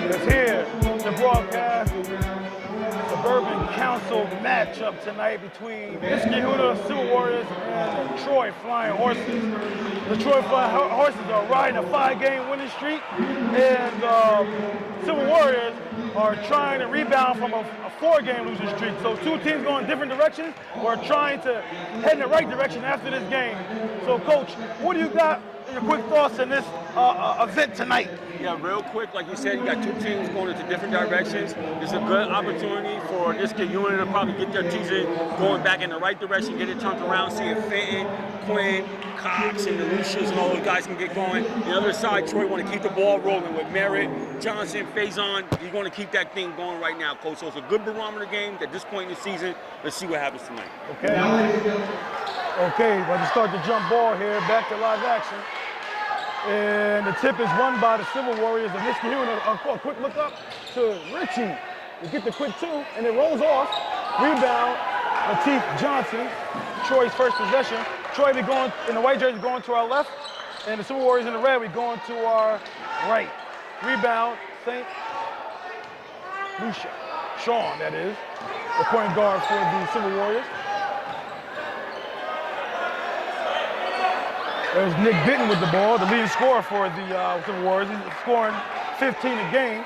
is here to broadcast Suburban Council matchup tonight between Niskayuna Silver Warriors and the Troy Flying Horses. The Troy Flying Horses are riding a 5-game winning streak, and Silver Warriors are trying to rebound from a 4-game losing streak. So two teams going different directions. We're trying to head in the right direction after this game. So, Coach, what do you got in your quick thoughts in this event tonight? Yeah, real quick, like you said, you got two teams going into different directions. It's a good opportunity for Niskayuna to probably get their season going back in the right direction, get it turned around, see if Fenton, Quinn, Cox, and the Lucius and all those guys can get going. The other side, Troy want to keep the ball rolling with Merritt, Johnson, Faison. You're going to keep that thing going right now, Coach. So it's a good barometer game at this point in the season. Let's see what happens tonight. Okay, about to start the jump ball here, back to live action. And the tip is won by the Silver Warriors of Niskayuna. A quick look up to Richie. You get the quick two, and it rolls off. Rebound, Lateef Johnson. Troy's first possession. Troy be going in the white jersey, going to our left, and the Silver Warriors in the red, we going to our right. Rebound, St. Lucia. Sean, that is, the point guard for the Silver Warriors. There's Nick Benton with the ball, the leading scorer for the Silver Warriors. He's scoring 15 a game.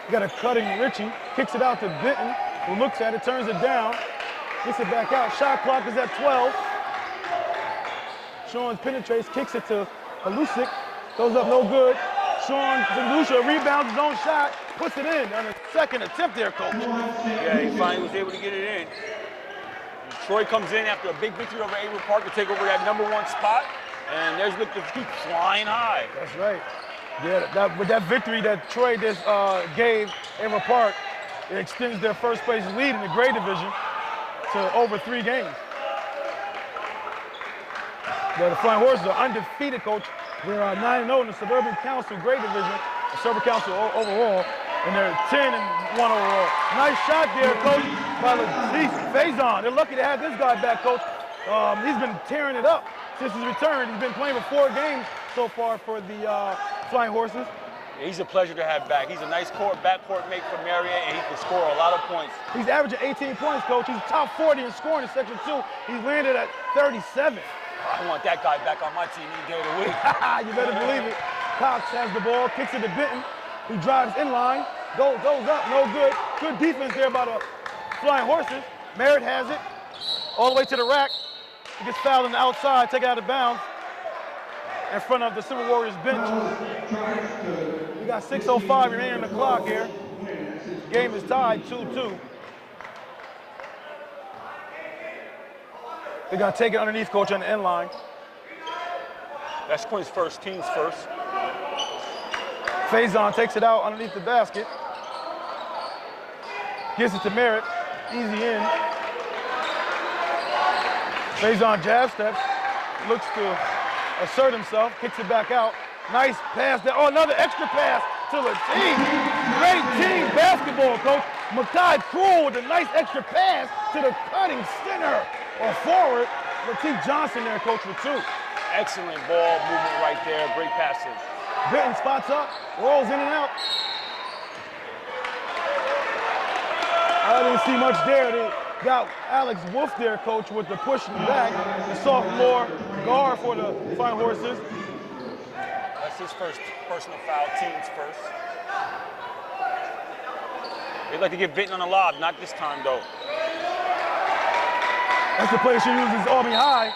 You got a cutting Richie, kicks it out to Benton, who looks at it, turns it down, gets it back out. Shot clock is at 12. Sean penetrates, kicks it to Halusik, goes up no good. Sean Lucia rebounds his own shot, puts it in on the second attempt there, Coach. Yeah, he finally was able to get it in. Troy comes in after a big victory over Avery Park to take over that #1 spot, and there's the keep flying high. That's right. Yeah, with that victory that Troy just gave Avery Park, it extends their first place lead in the Gray division to over 3 games. But the Flying Horses are undefeated, Coach. They're 9-0 in the Suburban Council Gray division, the Suburban Council overall, and they're 10-1 overall. Nice shot there, Coach, by Lateef Faison. They're lucky to have this guy back, Coach. He's been tearing it up since his return. He's been playing for 4 games so far for the Flying Horses. He's a pleasure to have back. He's a nice backcourt mate for Marion, and he can score a lot of points. He's averaging 18 points, Coach. He's top 40 in scoring in Section 2. He's landed at 37. I want that guy back on my team any day of the week. You better believe it. Cox has the ball, kicks it to Benton. He drives in line, goes up, no good. Good defense there by the Flying Horses. Merritt has it, all the way to the rack. He gets fouled on the outside, taken out of bounds in front of the Silver Warriors bench. We got 6:05 remaining on the clock here. Game is tied 2-2. They got to take it underneath, Coach, on the end line. That's Quinn's first, team's first. Faison takes it out underneath the basket. Gives it to Merritt, easy in. Faison jab steps, looks to assert himself, kicks it back out. Nice pass there. Oh, another extra pass to the team. Great team basketball, Coach. Makai Cruel with a nice extra pass to the cutting center or forward. Lateef Johnson there, Coach, with 2. Excellent ball movement right there. Great passing. Benton spots up, rolls in and out. I didn't see much there. They got Alex Wolf there, Coach, with the push in the back. The sophomore guard for the Flying Horses. That's his first personal foul, team's first. They'd like to get Benton on the lob, not this time though. That's the play she uses Albany High.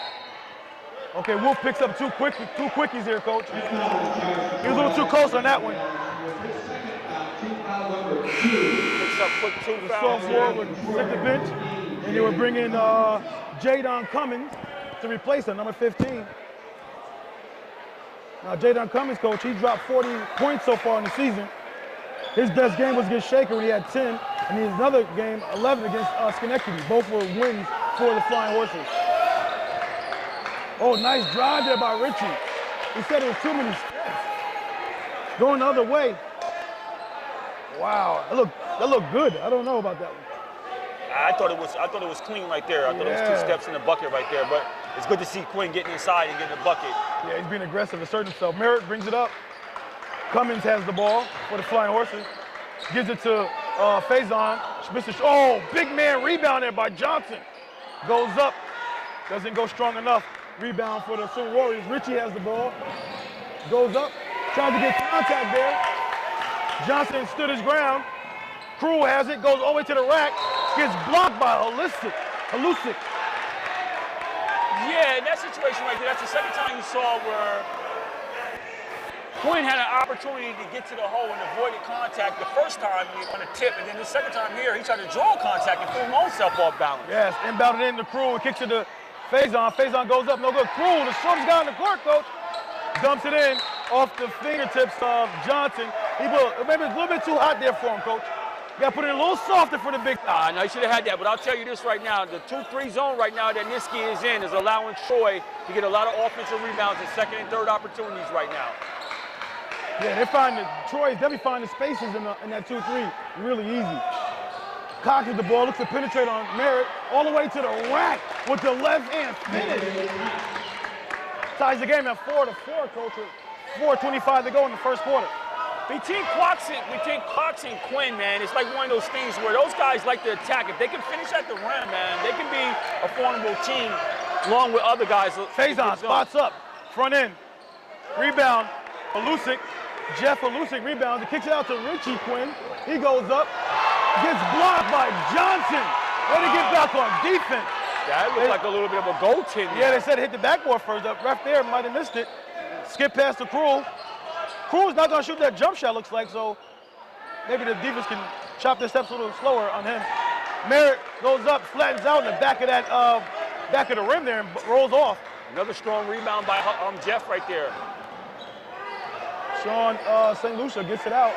Okay, Wolf picks up two quickies here, Coach. He was a little too close on that one. Picks up quick 2 fouls. The sophomore would set the bench, and they would bring in Jadon Cummins to replace him, number 15. Now, Jadon Cummins, Coach, he dropped 40 points so far in the season. His best game was against Shaker when he had 10, and his another game, 11 against Schenectady. Both were wins for the Flying Horses. Oh, nice drive there by Richie. He said it was too many steps. Going the other way. Wow, that looked good. I don't know about that one. I thought it was clean right there. I thought it was 2 steps in the bucket right there, but it's good to see Quinn getting inside and getting the bucket. Yeah, he's being aggressive, asserting himself. Merritt brings it up. Cummins has the ball for the Flying Horses. Gives it to Faison. Oh, big man rebound there by Johnson. Goes up. Doesn't go strong enough. Rebound for the Silver Warriors. Richie has the ball. Goes up. Tries to get contact there. Johnson stood his ground. Crew has it. Goes all the way to the rack. Gets blocked by Halusic. Yeah, in that situation right there, that's the second time you saw where Quinn had an opportunity to get to the hole and avoided contact the first time on a tip, and then the second time here, he tried to draw contact and threw his own self off balance. Yes, inbounded in the Crew and kicks it to Faison. Faison goes up, no good. Crew, the shortest guy on the court, coach, dumps it in off the fingertips of Johnson. Maybe it's a little bit too hot there for him, coach. You got to put it a little softer for the big guy. No, you should have had that, but I'll tell you this right now. The 2-3 zone right now that Niski is in is allowing Troy to get a lot of offensive rebounds and second and third opportunities right now. Yeah, Troy is definitely finding spaces in that 2-3 really easy. Cox with the ball, looks to penetrate on Merritt, all the way to the rack with the left hand finish. Ties the game at 4-4, coach, with 4:25 to go in the first quarter. Between Cox and Quinn, man, it's like one of those things where those guys like to attack. If they can finish at the rim, man, they can be a formidable team along with other guys. Faison spots up, front end, rebound, Jeff Halusic rebounds, he kicks it out to Richie Quinn. He goes up, gets blocked by Johnson. Way to get back on defense. That looked like a little bit of a goaltender. Yeah, they said it hit the backboard first. The ref there might have missed it. Skip past the Crew. Crew's not going to shoot that jump shot, looks like, so maybe the defense can chop their steps a little slower on him. Merritt goes up, flattens out in the back of that back of the rim there and rolls off. Another strong rebound by Jeff right there. Sean St. Lucia gets it out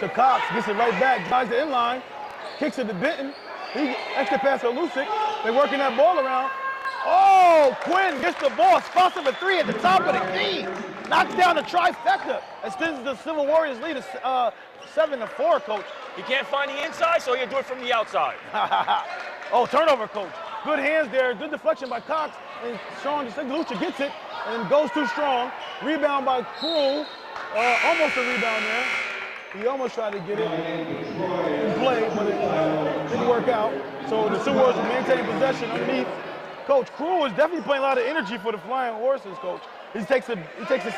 to Cox, gets it right back, drives the inline, kicks it to Benton. He extra pass to Halusic. They're working that ball around. Oh, Quinn gets the ball, spots up a three at the top of the key. Knocks down the trifecta. Extends the Silver Warriors lead to 7-4, coach. He can't find the inside, so he'll do it from the outside. Oh, turnover, coach. Good hands there. Good deflection by Cox. And Sean St. Lucia gets it and goes too strong. Rebound by Crew. Almost a rebound there. He almost tried to get it in play, but it didn't work out. So the Silver Warriors will maintain possession underneath. Coach, Crew is definitely playing a lot of energy for the Flying Horses, coach. He takes a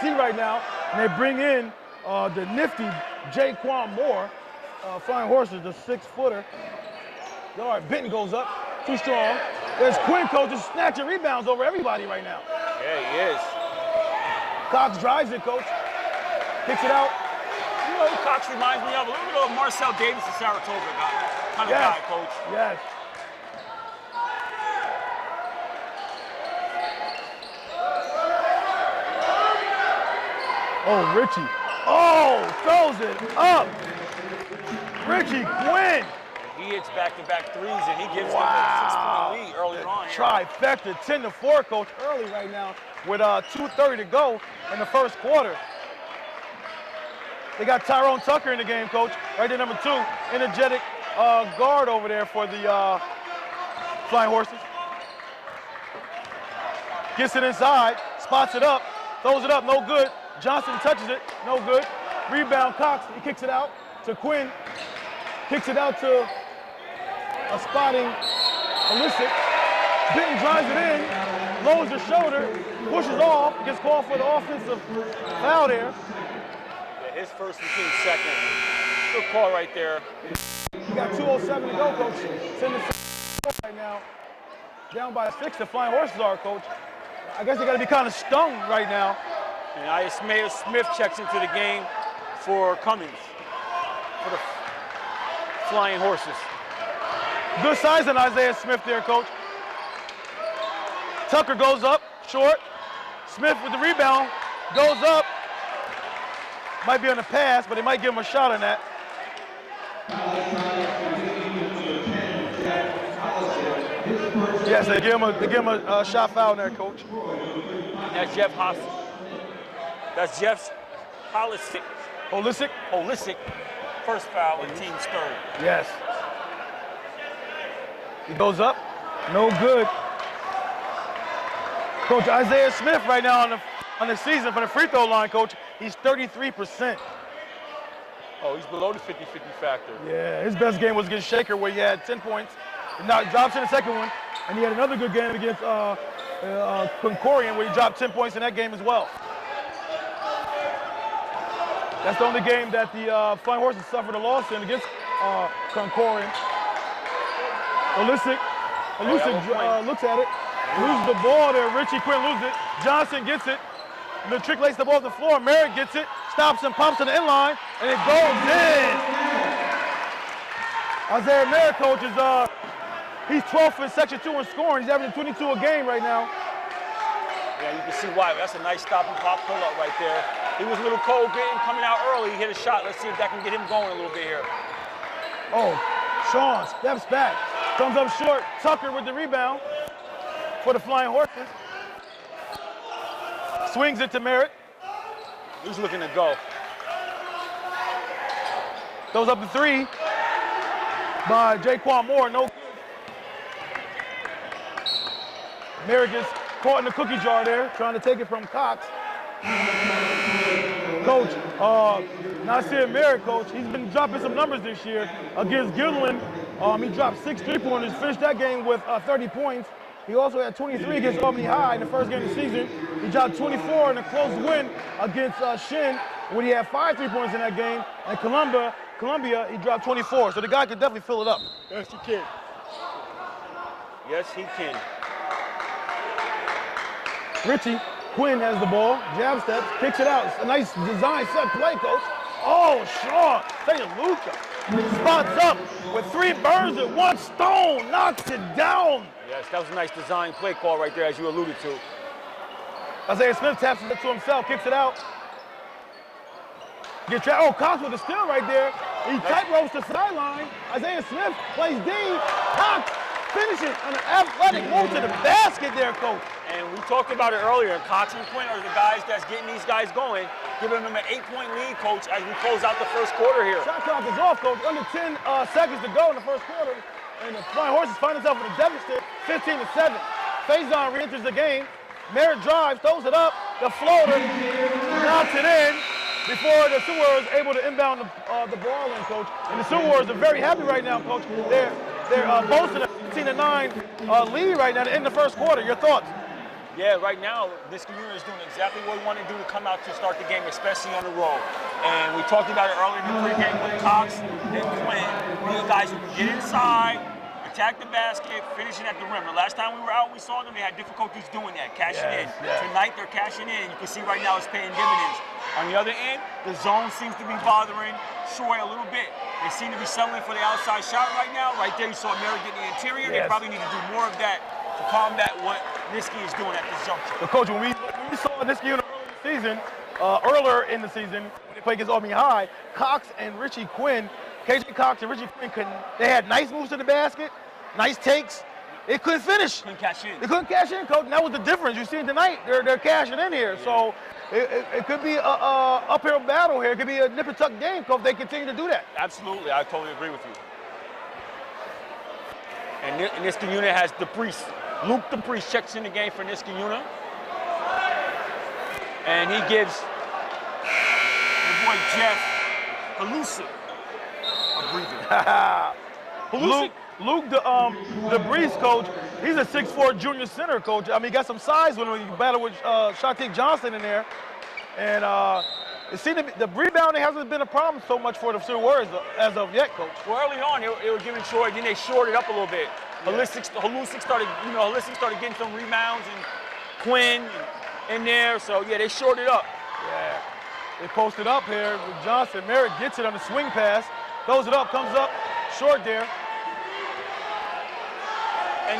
seat right now, and they bring in the nifty Jaquan Moore. Flying Horses, the 6-footer. All right, Benton goes up, too strong. There's Quinn, coach, just snatching rebounds over everybody right now. Yeah, he is. Cox drives it, coach. Kicks it out. You know who Cox reminds me of? A little bit of Marcel Davis in Saratoga kind of guy, coach. Yes. Oh, Richie. Oh, throws it up. Richie Quinn. He hits back-to-back threes, and he gives them a 6-point lead early on. Trifecta, 10-4, coach, early right now with 2:30 to go in the first quarter. They got Tyrone Tucker in the game, coach, right there, number 2. Energetic guard over there for the Flying Horses. Gets it inside, spots it up, throws it up, no good. Johnson touches it, no good. Rebound, Cox, he kicks it out to Quinn. Kicks it out to a spotting Halusic. Benton drives it in, lowers the shoulder, pushes off, gets called for the offensive foul there. Yeah, his first and team second. Good call right there. We got 2:07 to go, coach. 10-4 right now. Down by 6, the Flying Horses are, coach. I guess they got to be kind of stung right now. And Isaiah Smith checks into the game for Cummins, for the Flying Horses. Good size on Isaiah Smith there, coach. Tucker goes up, short. Smith with the rebound, goes up. Might be on the pass, but they might give him a shot on that. Yes, they give him a shot foul there, coach. That's Jeff Halusic. That's Jeff's Halusic. First foul and team's third. Yes. He goes up, no good. Coach Isaiah Smith right now on the season for the free throw line, coach. he's 33%. Oh, he's below the 50-50 factor. Yeah, his best game was against Shaker where he had 10 points. And now he drops in the second one. And he had another good game against Concorian where he dropped 10 points in that game as well. That's the only game that the Flying Horses suffered a loss in against Concorian. Olisic looks at it, loses the ball there. Richie Quinn loses it. Johnson gets it. The trick lays the ball to the floor. Merritt gets it, stops and pumps to the inline, and it goes in. Isaiah Merritt, coach, is he's 12th in Section 2 in scoring. He's averaging 22 a game right now. Yeah, you can see why. That's a nice stop and pop pull up right there. He was a little cold coming out early. He hit a shot. Let's see if that can get him going a little bit here. Oh, Sean steps back, comes up short. Tucker with the rebound for the Flying Horses. Swings it to Merritt. He's looking to go. Throws up the three by Jaquan Moore. No good. Merritt gets caught in the cookie jar there, trying to take it from Cox. Coach, Nasir Merritt, coach, he's been dropping some numbers this year. Against Gilliland, he dropped 6 3-pointers, finished that game with 30 points. He also had 23 against Albany High in the first game of the season. He dropped 24 in a close win against Shin when he had 5 3-pointers in that game. And Columbia, he dropped 24. So the guy could definitely fill it up. Yes, he can. Yes, he can. Richie Quinn has the ball, jab steps, kicks it out. It's a nice design set play, coach. Oh, Sean, St. Luca spots up with 3 birds with 1 stone, knocks it down. Yes, that was a nice design play call right there, as you alluded to. Isaiah Smith taps it to himself, kicks it out. Oh, Cox with the steal right there. He tight ropes the sideline. Isaiah Smith plays D. Cox finishes an athletic move to the basket there, coach. And we talked about it earlier. Cox and Quinn are the guys that's getting these guys going, giving them an 8-point lead, coach, as we close out the first quarter here. Shot clock is off, coach. Under 10 seconds to go in the first quarter. And the Flying Horses find themselves in a deficit, 15-7. Faison re-enters the game. Merritt drives, throws it up. The floater knocks it in before the Silver Warriors is able to inbound the ball in, coach. And the Silver Warriors are very happy right now, coach. They're boasting a 15-9 lead right now to end the first quarter. Your thoughts? Yeah, right now, Niskayuna is doing exactly what we want to do to come out to start the game, especially on the road. And we talked about it earlier in the pregame with Cox and Quinn. These guys who can get inside, attack the basket, finishing at the rim. The last time we were out, we saw them, they had difficulties doing that, cashing in. Yes. Tonight, they're cashing in. You can see right now it's paying dividends. On the other end, the zone seems to be bothering Troy a little bit. They seem to be settling for the outside shot right now. Right there, you saw Merritt get the interior. They probably need to do more of that to combat what Niski is doing at this juncture. But coach, when we saw Niskayuna earlier in the season, when they played against Albany High, Cox and Richie Quinn, KJ Cox and Richie Quinn they had nice moves to the basket, nice takes. They couldn't finish. Couldn't cash in. They couldn't cash in, coach. And that was the difference. You see it tonight. They're cashing in here. Yeah. So it could be a uphill battle here. It could be a nip and tuck game, coach. If they continue to do that. Absolutely, I totally agree with you. And Niskayuna has DePriest. Luke DePriest checks in the game for Niskayuna. And he gives your boy Jeff Halusic a breather. Luke DePriest, coach, he's a 6'4" junior center, coach. I mean, he got some size when you battle with Shatik Johnson in there. And it seemed to be, the rebounding hasn't been a problem so much for the Silver Warriors as of yet, coach. Well, early on, they were giving Troy, then they shorted up a little bit. Yeah. Halusic started getting some rebounds, and Quinn in there. So yeah, they shorted up. Yeah, they posted up here with Johnson. Merritt gets it on the swing pass, throws it up, comes up short there. And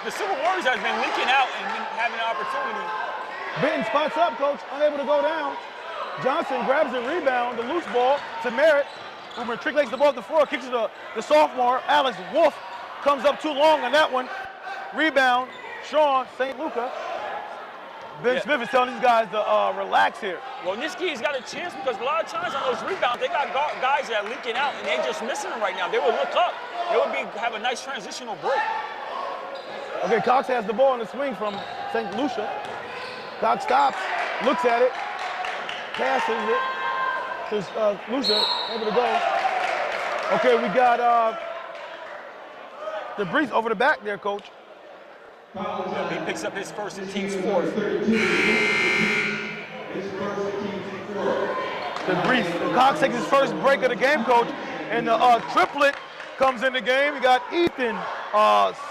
the Silver Warriors has been linking out and been having an opportunity. Benton spots up, coach, unable to go down. Johnson grabs the rebound, the loose ball to Merritt, who matriculates the ball to the floor, kicks it to the sophomore, Alex Wolf. Comes up too long on that one. Rebound, Sean, St. Luca. Ben Smith is telling these guys to relax here. Well, Niski's got a chance because a lot of times on those rebounds, they got guys that are leaking out and they're just missing them right now. They will look up. They would have a nice transitional break. Okay, Cox has the ball on the swing from St. Lucia. Cox stops, looks at it, passes it to Lucia, able to go. Okay, we got the breeze over the back there, Coach. He picks up his first and team's fourth. The breeze. Cox takes his first break of the game, Coach, and the triplet comes in the game. We got Ethan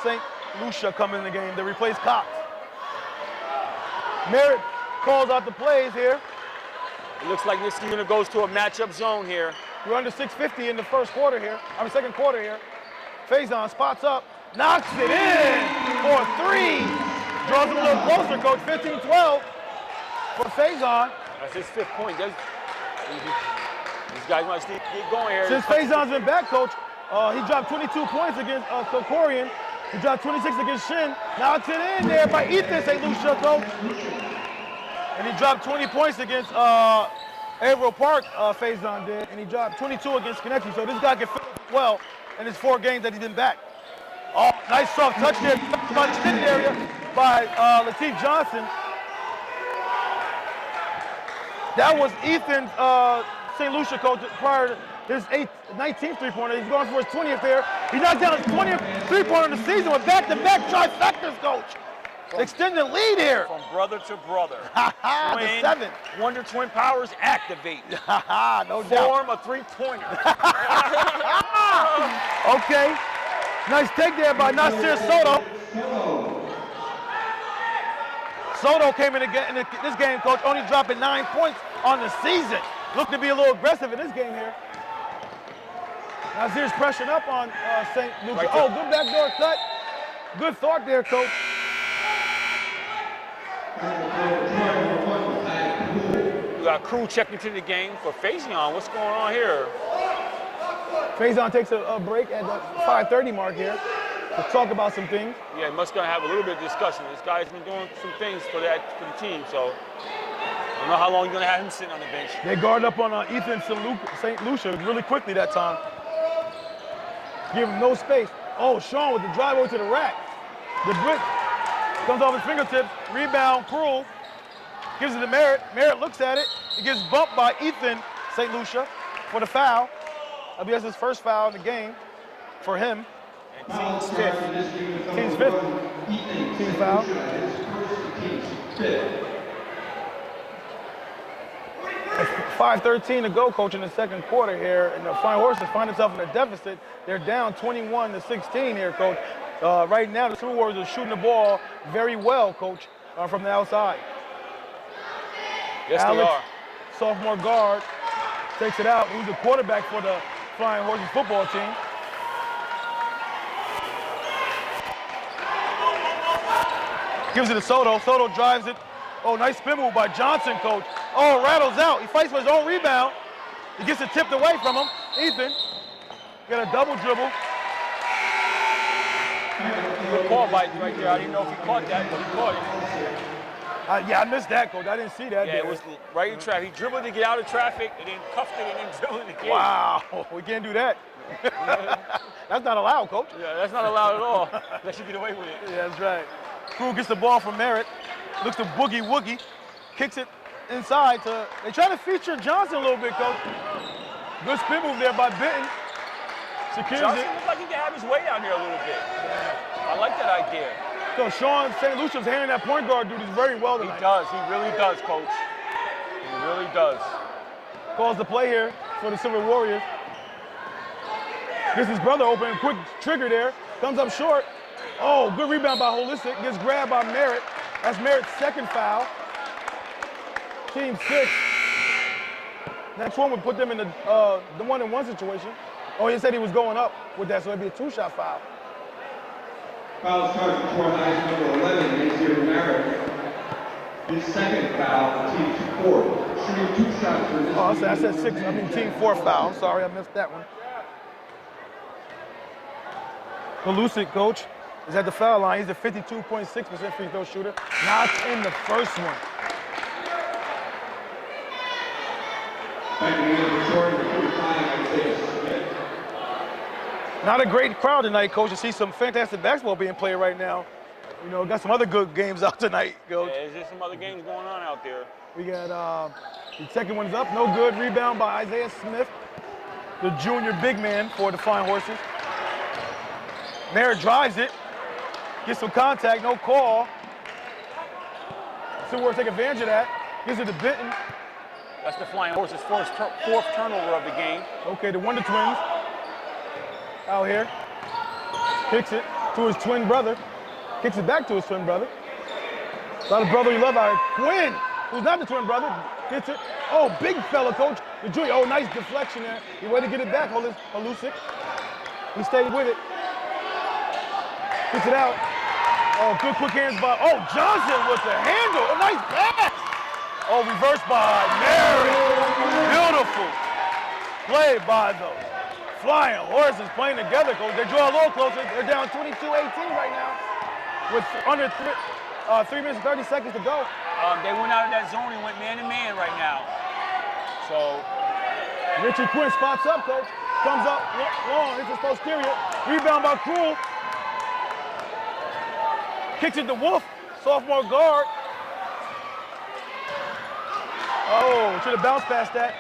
St. Lucia coming in the game to replace Cox. Merritt calls out the plays here. It looks like Niskayuna goes to a matchup zone here. We're under 6:50 in the first quarter here. Second quarter here. Faison spots up, knocks it in for 3. Draws it a little closer, Coach. 15-12 for Faison. That's his 5th point. These guys might keep going here. Since Faison's been back, Coach, he dropped 22 points against Kokorian. He dropped 26 against Shin. Knocks it in there by Ethan St. Lucia, Coach. And he dropped 20 points against Averill Park, Faison did, and he dropped 22 against Kennechy. So this guy can fit well in his 4 games that he's been back. Oh, nice soft touch there, much in area by Lateef Johnson. That was Ethan St. Lucia, Coach, prior to his 19th three-pointer. He's going for his 20th there. He knocked down his 20th three-pointer of the season with back-to-back trifectas, Coach. Extended lead here. From brother to brother. The 7. Wonder Twin powers activate. No doubt. Form a three-pointer. Okay. Nice take there by Nasir Soto. Soto came in this game, Coach, only dropping 9 points on the season. Looked to be a little aggressive in this game here. Nasir's pressuring up on St. Lucia. Right, oh, good backdoor cut. Good thought there, Coach. We got Crew checking into the game for Faison. What's going on here? Faison takes a break at the 5:30 mark here to talk about some things. Yeah, must gonna have a little bit of discussion. This guy's been doing some things for the team, so I don't know how long you're gonna have him sitting on the bench. They guard up on Ethan St. Lucia really quickly that time. Give him no space. Oh, Sean with the drive over to the rack. The brick comes off his fingertips. Rebound, Cruel. Gives it to Merritt. Merritt looks at it. It gets bumped by Ethan St. Lucia for the foul. That'll be his first foul in the game for him. And team's 5th. Team's 5th. Team foul. 5:13 to go, Coach, in the second quarter here. And the Flying Horses find themselves in a deficit. They're down 21-16 here, Coach. Right now, the Silver Warriors are shooting the ball very well, Coach, from the outside. Yes, Alex, they are. sophomore guard, takes it out. Who's the quarterback for the Flying Horses football team. Gives it to Soto. Soto drives it. Oh, nice spin move by Johnson, Coach. Oh, rattles out. He fights for his own rebound. He gets it tipped away from him. Ethan got a double dribble. Good call right there. I didn't know if he caught that, but he caught it. Yeah, I missed that, Coach. I didn't see that. Yeah, it was right in traffic. He dribbled to get out of traffic, and then cuffed it, and then dribbled again. Wow, we can't do that. That's not allowed, Coach. Yeah, that's not allowed at all. Unless you get away with it. Yeah, that's right. Crew gets the ball from Merritt. Looks to Boogie Woogie. Kicks it inside to. They try to feature Johnson a little bit, Coach. Good spin move there by Benton. Secures Johnson it. looks like he can have his way down here a little bit. I like that idea. So Sean St. Lucia's handling that point guard duties very well tonight. He does. He really does, Coach. He really does. Calls the play here for the Silver Warriors. Gets his brother open, quick trigger there. Comes up short. Oh, good rebound by Holistic. Gets grabbed by Merritt. That's Merritt's second foul. Team 6. Next one would put them in the 1-and-1 situation. Oh, he said he was going up with that, so it'd be a 2-shot foul. Foul starts for High number 11, Nasir Merritt. His second foul, team 4. Shooting 2 shots for this. Oh, I said 6. I mean team 4 foul. I'm sorry, I missed that one. Holistic, Coach, is at the foul line. He's a 52.6% free throw shooter. Knocks in the first one. Not a great crowd tonight, Coach. You see some fantastic basketball being played right now You know, got some other good games out tonight, Coach. Yeah, there's some other games going on out there. We got the second one's up, no good. Rebound by Isaiah Smith, the junior big man for the Flying Horses. Merritt drives it, gets some contact, no call. Silver Warriors take advantage of that. Gives it to Benton. That's the Flying Horses' fourth turnover of the game. Okay, the Wonder Twins out here. Kicks it to his twin brother. Kicks it back to his twin brother. A lot of brotherly love out here. Quinn, who's not the twin brother, gets it. Oh, big fella, Coach. The junior. Oh, nice deflection there. He waited to get it back, Halusic. He stayed with it. Gets it out. Oh, good quick hands by, oh, Johnson with the handle. A nice pass. Oh, reversed by Merritt. Beautiful play by the Flying Horses playing together, Coach. They draw a little closer. They're down 22-18 right now with under 3 minutes and 30 seconds to go. They went out of that zone and went man-to-man right now. So Richie Quinn spots up, Coach. Comes up long, hits his posterior. Rebound by Krul. Kicks it to Wolf, sophomore guard. Oh, should have bounced past that.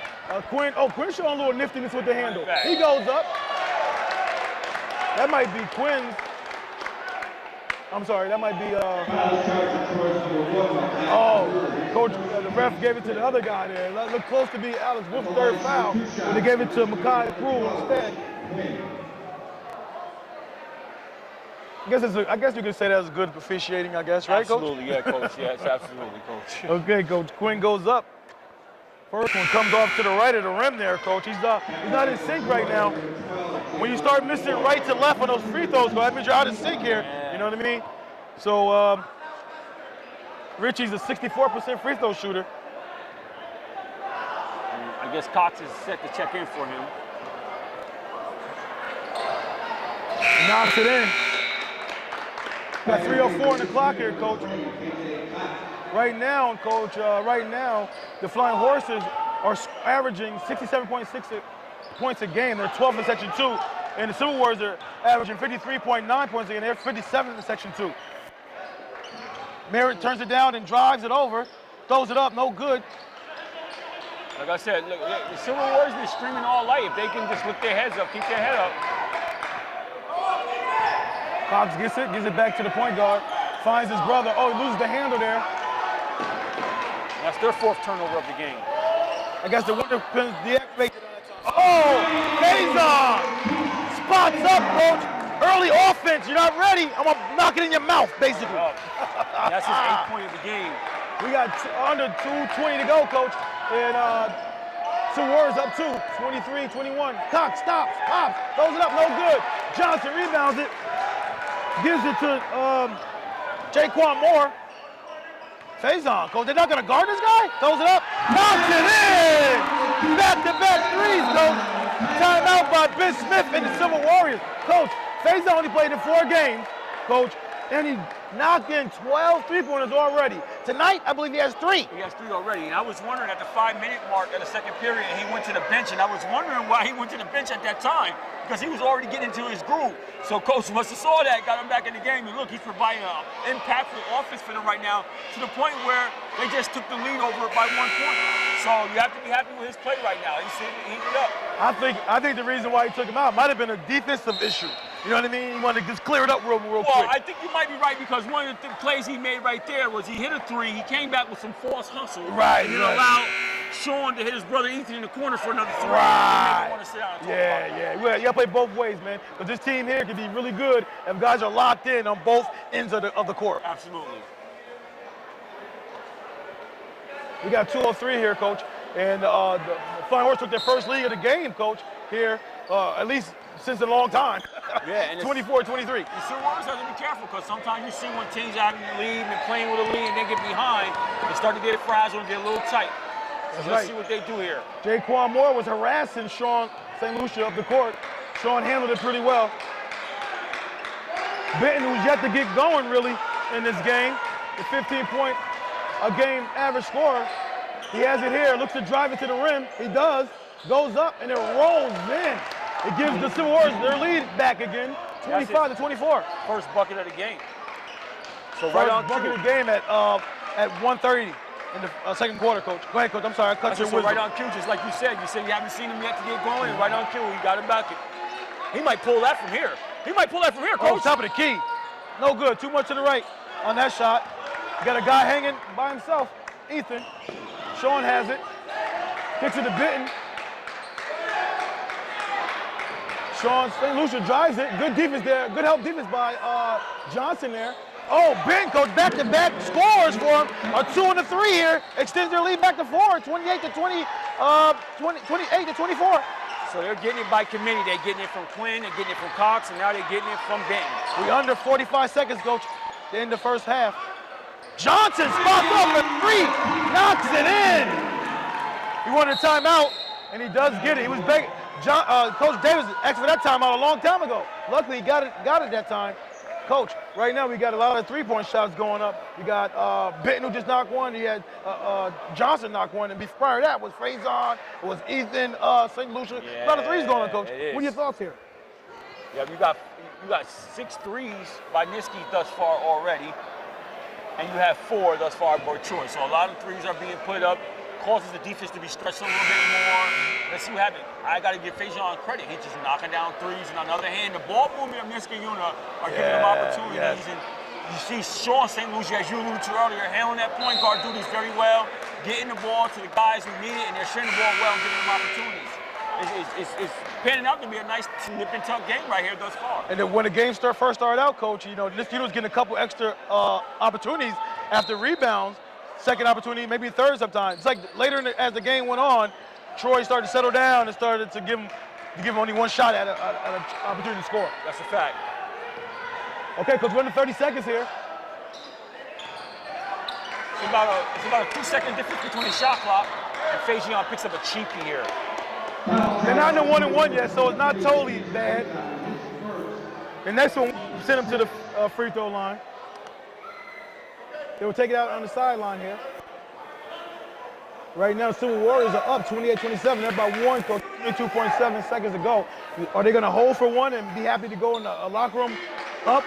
Quinn showing a little niftiness with the handle. He goes up. That might be Quinn's. I'm sorry, that might be, Coach, the ref gave it to the other guy there. That looked close to be Alex Wolf's third foul, but they gave it to Makai Krul instead. I guess you could say that was good officiating, I guess, right, Coach? Absolutely, yeah, Coach. Yes, absolutely, Coach. Okay, Coach. Quinn goes up. First one comes off to the right of the rim there, Coach. He's not in sync right now. When you start missing right to left on those free throws, that means you're out of sync here. You know what I mean? So Richie's a 64% free throw shooter. I guess Cox is set to check in for him. Knocks it in. Got 3:04 on the clock here, Coach. Right now, Coach, the Flying Horses are averaging 67.6 points a game. They're 12th in Section 2. And the Silver Warriors are averaging 53.9 points a game. They're 57th in Section 2. Merritt turns it down and drives it over. Throws it up, no good. Like I said, look, the Silver Warriors been streaming all night. If they can just lift their heads up, keep their head up. Cox gives it back to the point guard. Finds his brother. Oh, he loses the handle there. That's their fourth turnover of the game. I guess the Wonder Twins deactivated on that time. Oh, Faison spots up, Coach. Early offense. You're not ready. I'm going to knock it in your mouth, basically. Oh, that's his 8th point of the game. We got under 2:20 to go, Coach. And Silver Warriors up 2, 23-21. Cox stops, pops, throws it up, no good. Johnson rebounds it. Gives it to Jaquan Moore. Faison, Coach, they're not going to guard this guy? Throws it up, knocks it in! Back-to-back threes, Coach. Timeout by Ben Smith and the Silver Warriors. Coach, Faison only played in 4 games, Coach, and he knocked in 12 three-pointers already. Tonight, I believe he has 3. He has 3 already, and I was wondering at the 5-minute mark of the second period, he went to the bench, and I was wondering why he went to the bench at that time, because he was already getting into his groove. So Coach must have saw that, got him back in the game, and look, he's providing an impactful offense for them right now, to the point where they just took the lead over it by 1 point. So you have to be happy with his play right now. He's heated up. I think the reason why he took him out might have been a defensive issue. You know what I mean? He wanted to just clear it up real quick. Well, I think you might be right, because one of the plays he made right there was he hit a 3, he came back with some false hustle. Right. And it allowed Sean to hit his brother Ethan in the corner for another 3. Right. He made him want to sit down and talk Yeah. Well, you got to play both ways, man. But this team here can be really good if guys are locked in on both ends of the court. Absolutely. We got 2:03 here, Coach. And the Flying Horses took their first lead of the game, Coach, here, at least since a long time. Yeah, and 24-23. The Silver Warriors have to be careful, because sometimes you see when teams are having the lead and playing with a lead and they get behind, they start to get frazzled and get a little tight. So let's see what they do here. Jaquan Moore was harassing Sean St. Lucia up the court. Sean handled it pretty well. Benton, who's yet to get going really in this game, the 15-point a game average scorer. He has it here, looks to drive it to the rim. He does, goes up, and it rolls in. It gives the Silver Warriors their lead back again, 25-24. First bucket of the game. So right on bucket cue. of the game at 1:30 in the second quarter, Coach. Go ahead, Coach. I'm sorry, I cut your So wisdom. right on cue, just like you said you haven't seen him yet to get going, and right on cue, he got a bucket. He might pull that from here. He might pull that from here, Coach. Oh, top of the key. No good. Too much to the right on that shot. Got a guy hanging by himself. Ethan. Sean has it. Kicks it to Benton. Sean St. Lucia drives it. Good defense there. Good help defense by Johnson there. Oh, Ben, Coach, back-to-back scores for him. A 2 and a 3 here. Extends their lead back to 4. 28 to 24. So they're getting it by committee. They're getting it from Quinn, they're getting it from Cox, and now they're getting it from Benton. We under 45 seconds, Coach, to end the first half. Johnson spots up a 3, knocks it in. He wanted a timeout, and he does get it. He was begging. Coach Davis asked for that timeout a long time ago. Luckily, he got it that time. Coach, right now we got a lot of three-point shots going up. We got Benton who just knocked one. He had Johnson knock one, and prior to that was Faison, it was Ethan, St. Lucia. A lot of threes going on, Coach. What are your thoughts here? Yeah, you got 6 threes by Niskay thus far already, and you have 4 thus far by Troy. So a lot of threes are being put up. Causes the defense to be stretched a little bit more. Let's see what happens. I got to give Faison credit. He's just knocking down threes. And on the other hand, the ball movement of Niskayuna are giving them opportunities. Yes. And you see Sean St. Lucia, as you alluded to earlier, handling that point guard duties very well, getting the ball to the guys who need it, and they're sharing the ball well and giving them opportunities. It's panning out to be a nice nip and tuck game right here thus far. And then when the game first started out, Coach, Niskayuna's getting a couple extra opportunities after rebounds. Second opportunity, maybe third sometimes. It's like later as the game went on, Troy started to settle down and started to give him only one shot at an opportunity to score. That's a fact. Okay, Coach, we're under 30 seconds here. It's about a 2-second difference between the shot clock, and Faison picks up a cheapie here. They're not in the 1-and-1 yet, so it's not totally bad. The next one, send him to the free throw line. They will take it out on the sideline here. Right now, Silver Warriors are up 28-27. They're by 1, Coach, 22.7 seconds to go. Are they going to hold for one and be happy to go in the locker room up?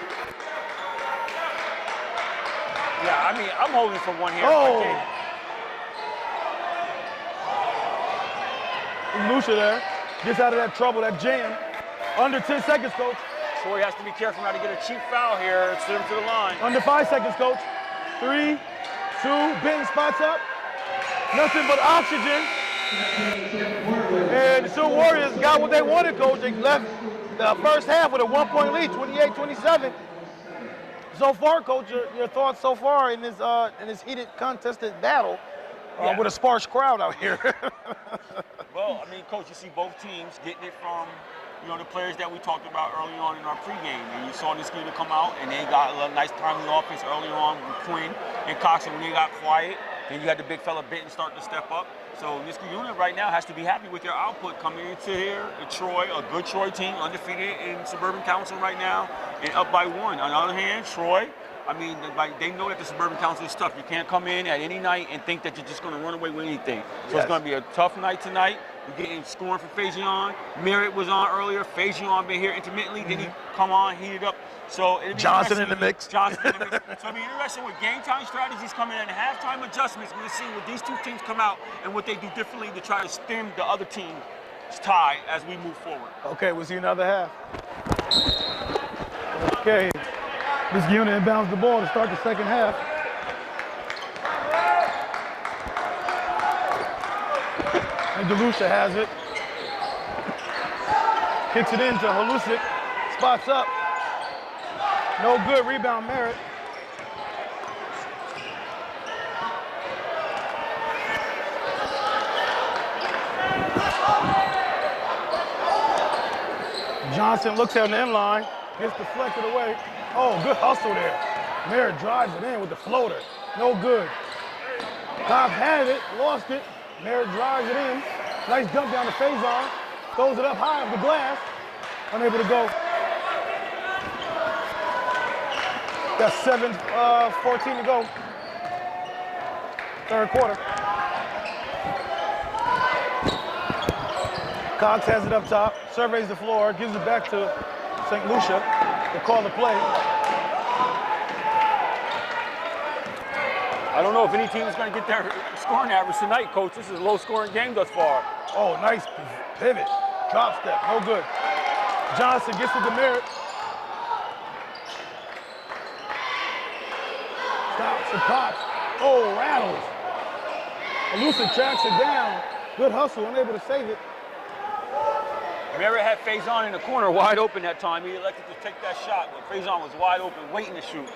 Yeah, I mean, I'm holding for one here. Oh! Lucia there gets out of that trouble, that jam. Under 10 seconds, Coach. Troy has to be careful not to get a cheap foul here. Send him to the line. Under 5 seconds, Coach. 3, 2, Benton spots up. Nothing but oxygen. And the Silver Warriors got what they wanted, Coach. They left the first half with a 1-point lead, 28-27. So far, Coach, your thoughts so far in this heated, contested battle with a sparse crowd out here? Well, I mean, Coach, you see both teams getting it from the players that we talked about early on in our pregame. And you saw Niskayuna come out, and they got a nice timely offense earlier on with Quinn and Cox. And when they got quiet, then you had the big fella Benton start to step up. So Niskayuna right now has to be happy with their output coming into here. Troy, a good Troy team, undefeated in Suburban Council right now, and up by 1. On the other hand, Troy, I mean, they know that the Suburban Council is tough. You can't come in at any night and think that you're just going to run away with anything. So It's going to be a tough night tonight. You're getting scoring from Faison. Merritt was on earlier. Faison been here intermittently. Then he come on, heated up. So Johnson in the mix. Johnson in the mix. So it'll be interesting with game time strategies coming in and halftime adjustments. We're going to see what these two teams come out and what they do differently to try to stem the other team's tie as we move forward. Okay, we'll see another half. Okay. Niskayuna inbounds the ball to start the second half. And DeLucia has it. Kicks it into Halusic. Spots up. No good. Rebound, Merritt. Johnson looks at the end line. Gets deflected away. Oh, good hustle there. Merritt drives it in with the floater. No good. Cobb had it, lost it. Merritt drives it in. Nice dump down to Faison. Throws it up high off the glass. Unable to go. Got 7:14 to go. Third quarter. Cox has it up top. Surveys the floor. Gives it back to St. Lucia. They call the play. I don't know if any team is going to get their scoring average tonight, Coach. This is a low-scoring game thus far. Oh, nice pivot. Drop step, no good. Johnson gets the demerit. Stops and pops. Oh, rattles. Elusive tracks it down. Good hustle, unable to save it. Merritt had Faison in the corner wide open that time. He elected to take that shot, but Faison was wide open, waiting to shoot.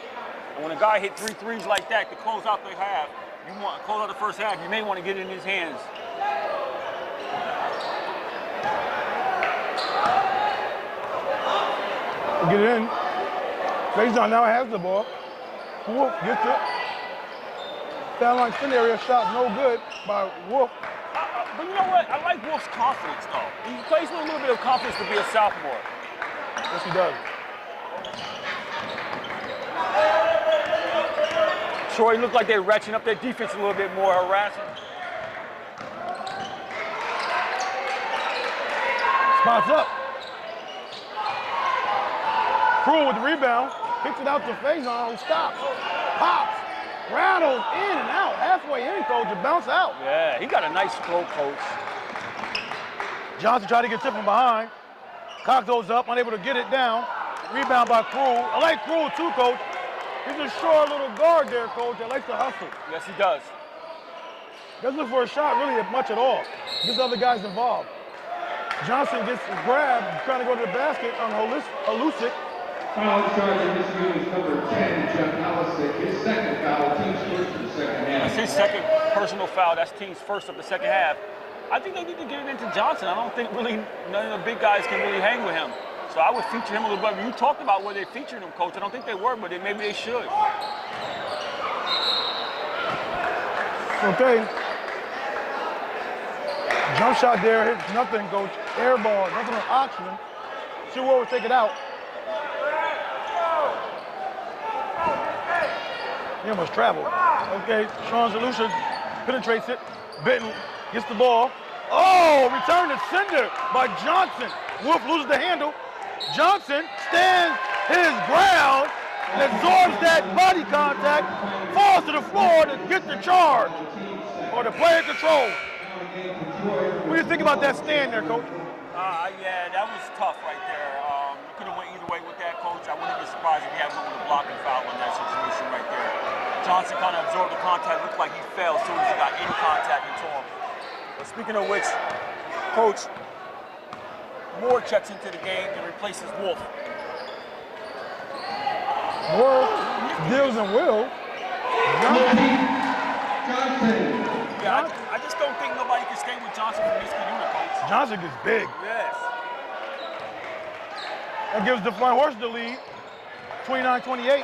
And when a guy hit 3 threes like that to close out the half, close out the first half, you may want to get it in his hands. Get it in. Faison now has the ball. Wolf gets it. Foul line scenario shot no good by Wolf. But you know what? I like Wolf's confidence, though. He plays with a little bit of confidence to be a sophomore. Yes, he does. Troy looked like they're ratcheting up their defense a little bit more, harassing. Spots up. Crew with the rebound. Kicks it out to Faison, who stops. Pops. Rattles in and out. Halfway in, coach. It bounced out. Yeah, he got a nice stroke, Coach. Johnson tried to get tip from behind. Cock goes up, unable to get it down. Rebound by Crew. I like Crew too, coach. He's a short little guard there, coach, that likes to hustle. Yes, he does. Doesn't look for a shot really much at all. This other guy's involved. Johnson gets grabbed, trying to go to the basket on Elusive. Foul charging Niskayuna's number 10, Jeff Halisic. His second foul, team's first of the second half. That's his second personal foul. That's team's first of the second half. I think they need to get it into Johnson. I don't think really none of the big guys can really hang with him. So I would feature him a little bit. You talked about where they featured him, Coach. I don't think they were, but maybe they should. Okay. Jump shot there, hits nothing, coach. Air ball, nothing on oxygen. See where we'll take it out. He almost traveled. Okay, Sean Zalusha penetrates it. Benton gets the ball. Oh, return to sender by Johnson. Wolf loses the handle. Johnson stands his ground and absorbs that body contact, falls to the floor to get the charge or the player control. What do you think about that stand there, coach? Yeah, that was tough right there. You could have went either way with that, Coach. I wouldn't be surprised if he had one with a blocking foul in that situation right there. Johnson kind of absorbed the contact, looked like he fell as soon as he got any contact into him. But speaking of which, Coach, Moore checks into the game and replaces Wolf. Moore deals and will. Johnson. Yeah, I just don't think nobody can stay with Johnson from Niskayuna, Coach. Johnson gets big. Yes. That gives the Flying Horse the lead, 29-28.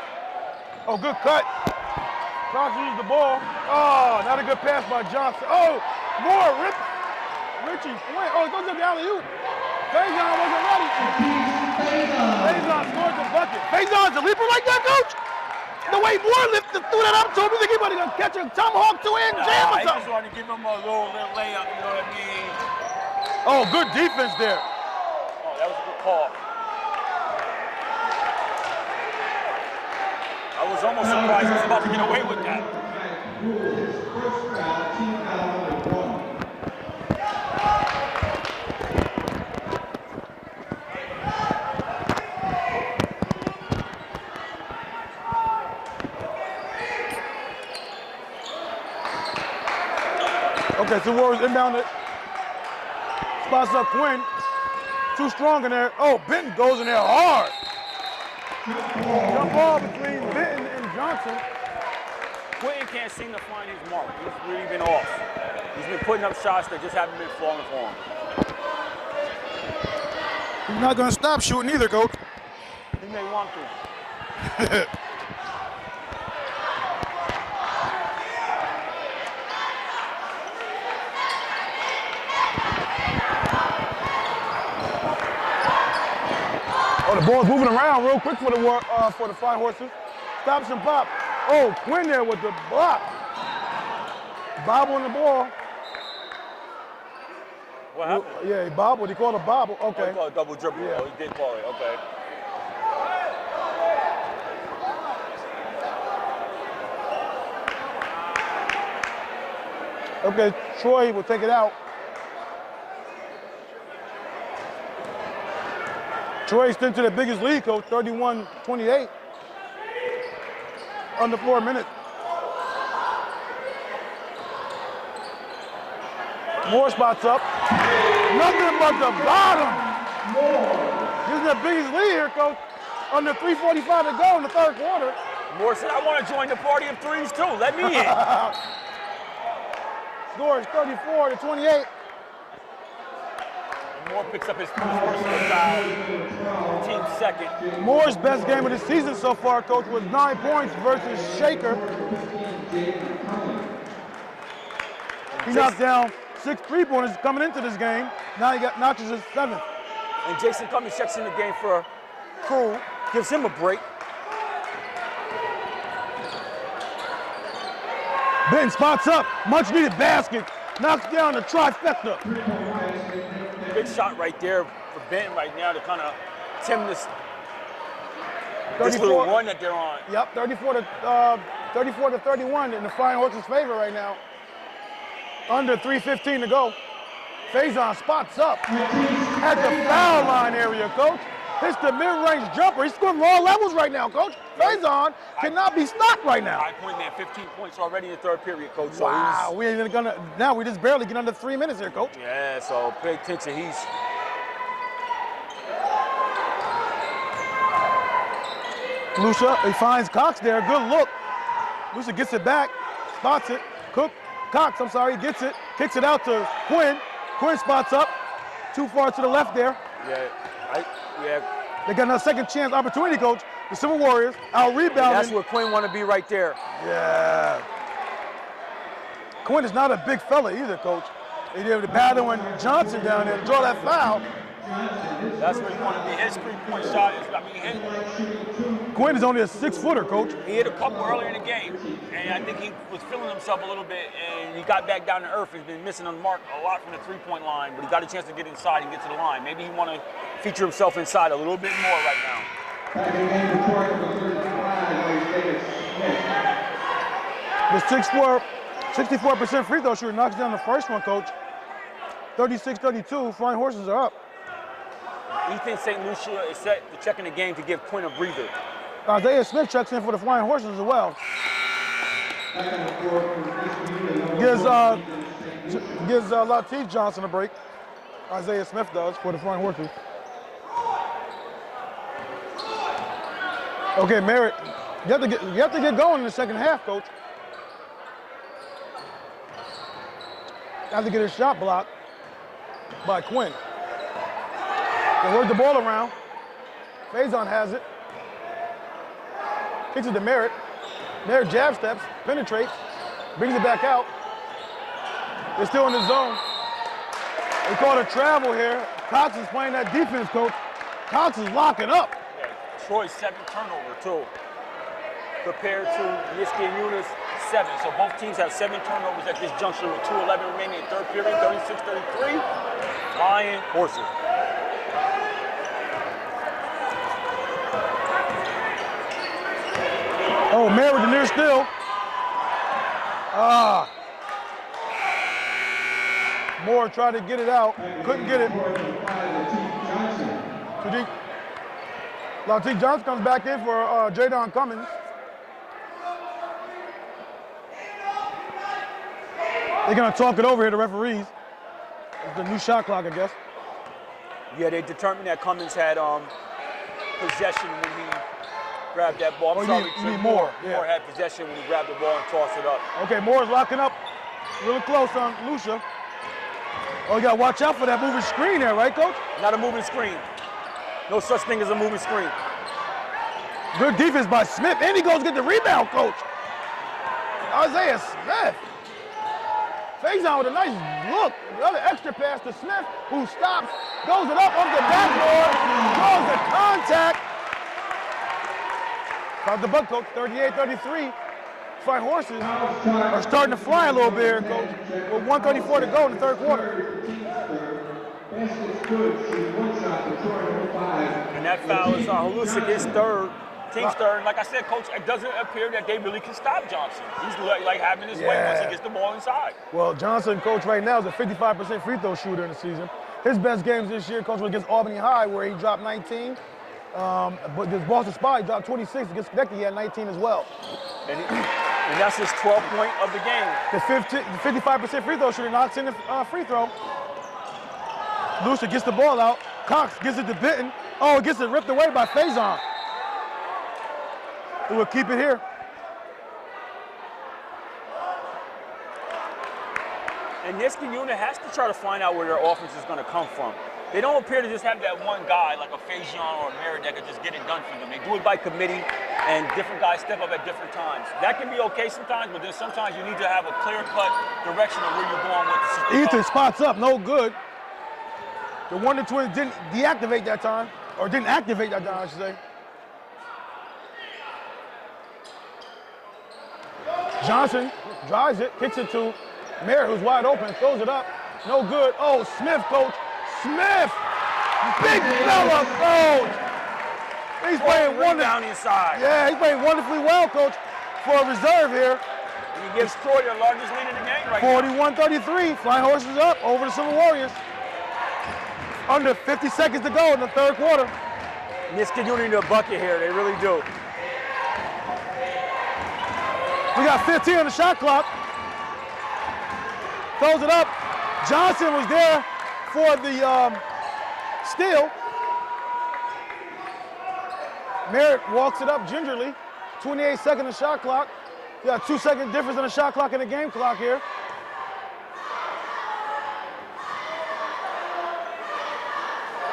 Oh, good cut. Cox loses the ball. Oh, not a good pass by Johnson. Oh, Moore rips. Richie, wait. Oh, it goes up the alley-oop. Faison wasn't ready. Faison scored the bucket. Faison's a leaper like that, coach? The way Moore threw that up to him, you think he gonna catch a tomahawk two-hand jam or I something? just wanted to give him a little layup, you know what I mean? Oh, good defense there. Oh, that was a good call. I was almost surprised he was about to get away with that. His first foul, team foul number 1. Okay, so Warriors inbound it. Spots up Quinn. Too strong in there. Oh, Benton goes in there hard. Jump ball between Benton and Johnson. Quentin can't seem to find his mark. He's really been off. He's been putting up shots that just haven't been falling for him. He's not gonna stop shooting either, coach. He may want to. Oh, the ball's moving around real quick for the Flying Horses. Stops and pop. Oh, Quinn there with the block. Bobble on the ball. What happened? Yeah, he bobbled. He called a bobble. Okay. Oh, he called a double dribble. Yeah. Oh, he did call it. Okay. Okay, Troy will take it out. Troy extends to the biggest lead, coach, 31-28. Under 4 minutes. Moore spots up. Nothing but the bottom. This is the biggest lead here, coach. Under 3:45 to go in the third quarter. Moore said, I want to join the party of threes too. Let me in. Score is 34-28. Moore picks up his first personal foul. Team second. Moore's best game of the season so far, coach, was 9 points versus Shaker. He knocked down 6 3-pointers coming into this game. Now he notches his 7th. And Jason Cummings checks in the game for Crew, gives him a break. Benton spots up, much needed basket, knocks down the trifecta. Big shot right there for Benton right now to kind of tame this little run that they're on. Yep, 34-31 in the Flying Horses' favor right now. Under 3:15 to go. Faison spots up at the foul line area, coach. Hits the mid-range jumper. He's scoring all levels right now, coach. Faison cannot be stopped right now. High point man, 15 points already in the third period, coach. So wow, we ain't gonna. Now we just barely get under 3 minutes here, coach. Yeah, so pay attention. Lucia, he finds Cox there. Good look. Lucia gets it back, spots it. Cox, gets it, kicks it out to Quinn. Quinn spots up, too far to the left there. Yeah. They got another second chance opportunity, coach. The Silver Warriors out rebounding. That's where Quinn want to be right there. Yeah. Quinn is not a big fella either, coach. He did the battling Johnson down there to draw that foul. That's where you want to be. His 3-point shot is, Quinn is only a 6-footer, coach. He hit a couple earlier in the game, and I think he was feeling himself a little bit, and he got back down to earth. He's been missing on the mark a lot from the 3-point line, but he got a chance to get inside and get to the line. Maybe he want to feature himself inside a little bit more right now. The 64% free throw shooter knocks down the first one, coach. 36-32, Flying Horses are up. Ethan St. Lucia is set to check in the game to give Quinn a breather. Isaiah Smith checks in for the Flying Horses as well. Gives Latif Johnson a break. Isaiah Smith does for the Flying Horses. Okay, Merritt, you have to get going in the second half, coach. You have to get his shot blocked by Quinn. They work the ball around. Faison has it. Kicks it to Merritt. Merritt jab steps, penetrates, brings it back out. They're still in the zone. They call it a travel here. Cox is playing that defense, coach. Cox is locking up. Yeah, Troy's 7th turnover, too. Compared to Niskayuna's 7. So both teams have 7 turnovers at this juncture with 2:11 remaining in third period, 36-33. Flying Horses. Oh, Merritt with the near steal. Moore tried to get it out, couldn't get it. Latif Johnson comes back in for Jadon Cummings. They're gonna talk it over here, the referees. It's the new shot clock, I guess. Yeah, they determined that Cummings had possession when he grabbed that ball. You need Moore. Moore had possession when he grabbed the ball and tossed it up. Okay, Moore's locking up really close on Lucia. Oh, you gotta watch out for that moving screen there, right, coach? Not a moving screen. No such thing as a moving screen. Good defense by Smith, and he goes to get the rebound, coach. Isaiah Smith. Faison with a nice look. Another extra pass to Smith, who stops, goes it up the backboard, draws the contact. Caught the buck, coach, 38-33. Flying Horses are starting to fly a little bit here, coach, with 1:34 to go in the third quarter. And that foul is on Halusic, his third. Team stirring. Like I said, Coach, it doesn't appear that they really can stop Johnson. He's like having his way once he gets the ball inside. Well, Johnson, Coach, right now is a 55% free throw shooter in the season. His best games this year, Coach, was against Albany High, where he dropped 19. But this Boston Spa, he dropped 26. Against Connecticut, he had 19 as well. And that's his 12th point of the game. The 55% free throw shooter knocks in the free throw. Lucia gets the ball out. Cox gets it to Benton. Oh, it gets it ripped away by Faison. Who will keep it here. And Niskayuna has to try to find out where their offense is going to come from. They don't appear to just have that one guy like a Faison or a Merritt that could just get it done for them. They do it by committee, and different guys step up at different times. That can be okay sometimes, but then sometimes you need to have a clear-cut direction of where you're going with the system. Ethan spots up, no good. The Wonder Twins didn't deactivate that time, or didn't activate that time, I should say. Johnson drives it, kicks it to Merritt, who's wide open, throws it up, no good. Oh, Smith, Coach. Smith! Big fella, Coach! He's playing wonderfully. Down inside. Yeah, he's playing wonderfully well, Coach, for a reserve here. And he gives Troy their largest lead in the game right now. 41-33, Flying Horses up over the Silver Warriors. Under 50 seconds to go in the third quarter. Niskayuna need a bucket here, they really do. We got 15 on the shot clock. Throws it up. Johnson was there for the steal. Merritt walks it up gingerly. 28 seconds on the shot clock. We got 2 second difference on the shot clock and the game clock here.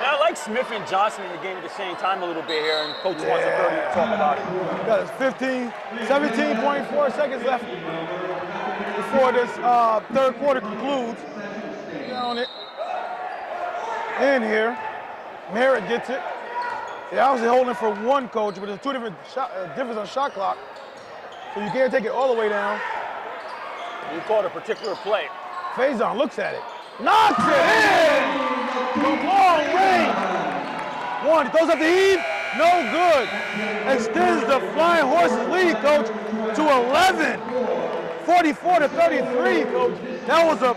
Now, I like Smith and Johnson in the game at the same time a little bit here, and Coach wants to talk about it. Got 17.4 seconds left before this third quarter concludes. Down it. In here. Merritt gets it. Yeah, obviously holding for one, Coach, but there's two different difference on shot clock. So you can't take it all the way down. You called a particular play. Faison looks at it. Knocks it in! From long range. One, throws up the heave. No good. Extends the Flying Horses lead, Coach, to 11. 44-33, Coach. That was a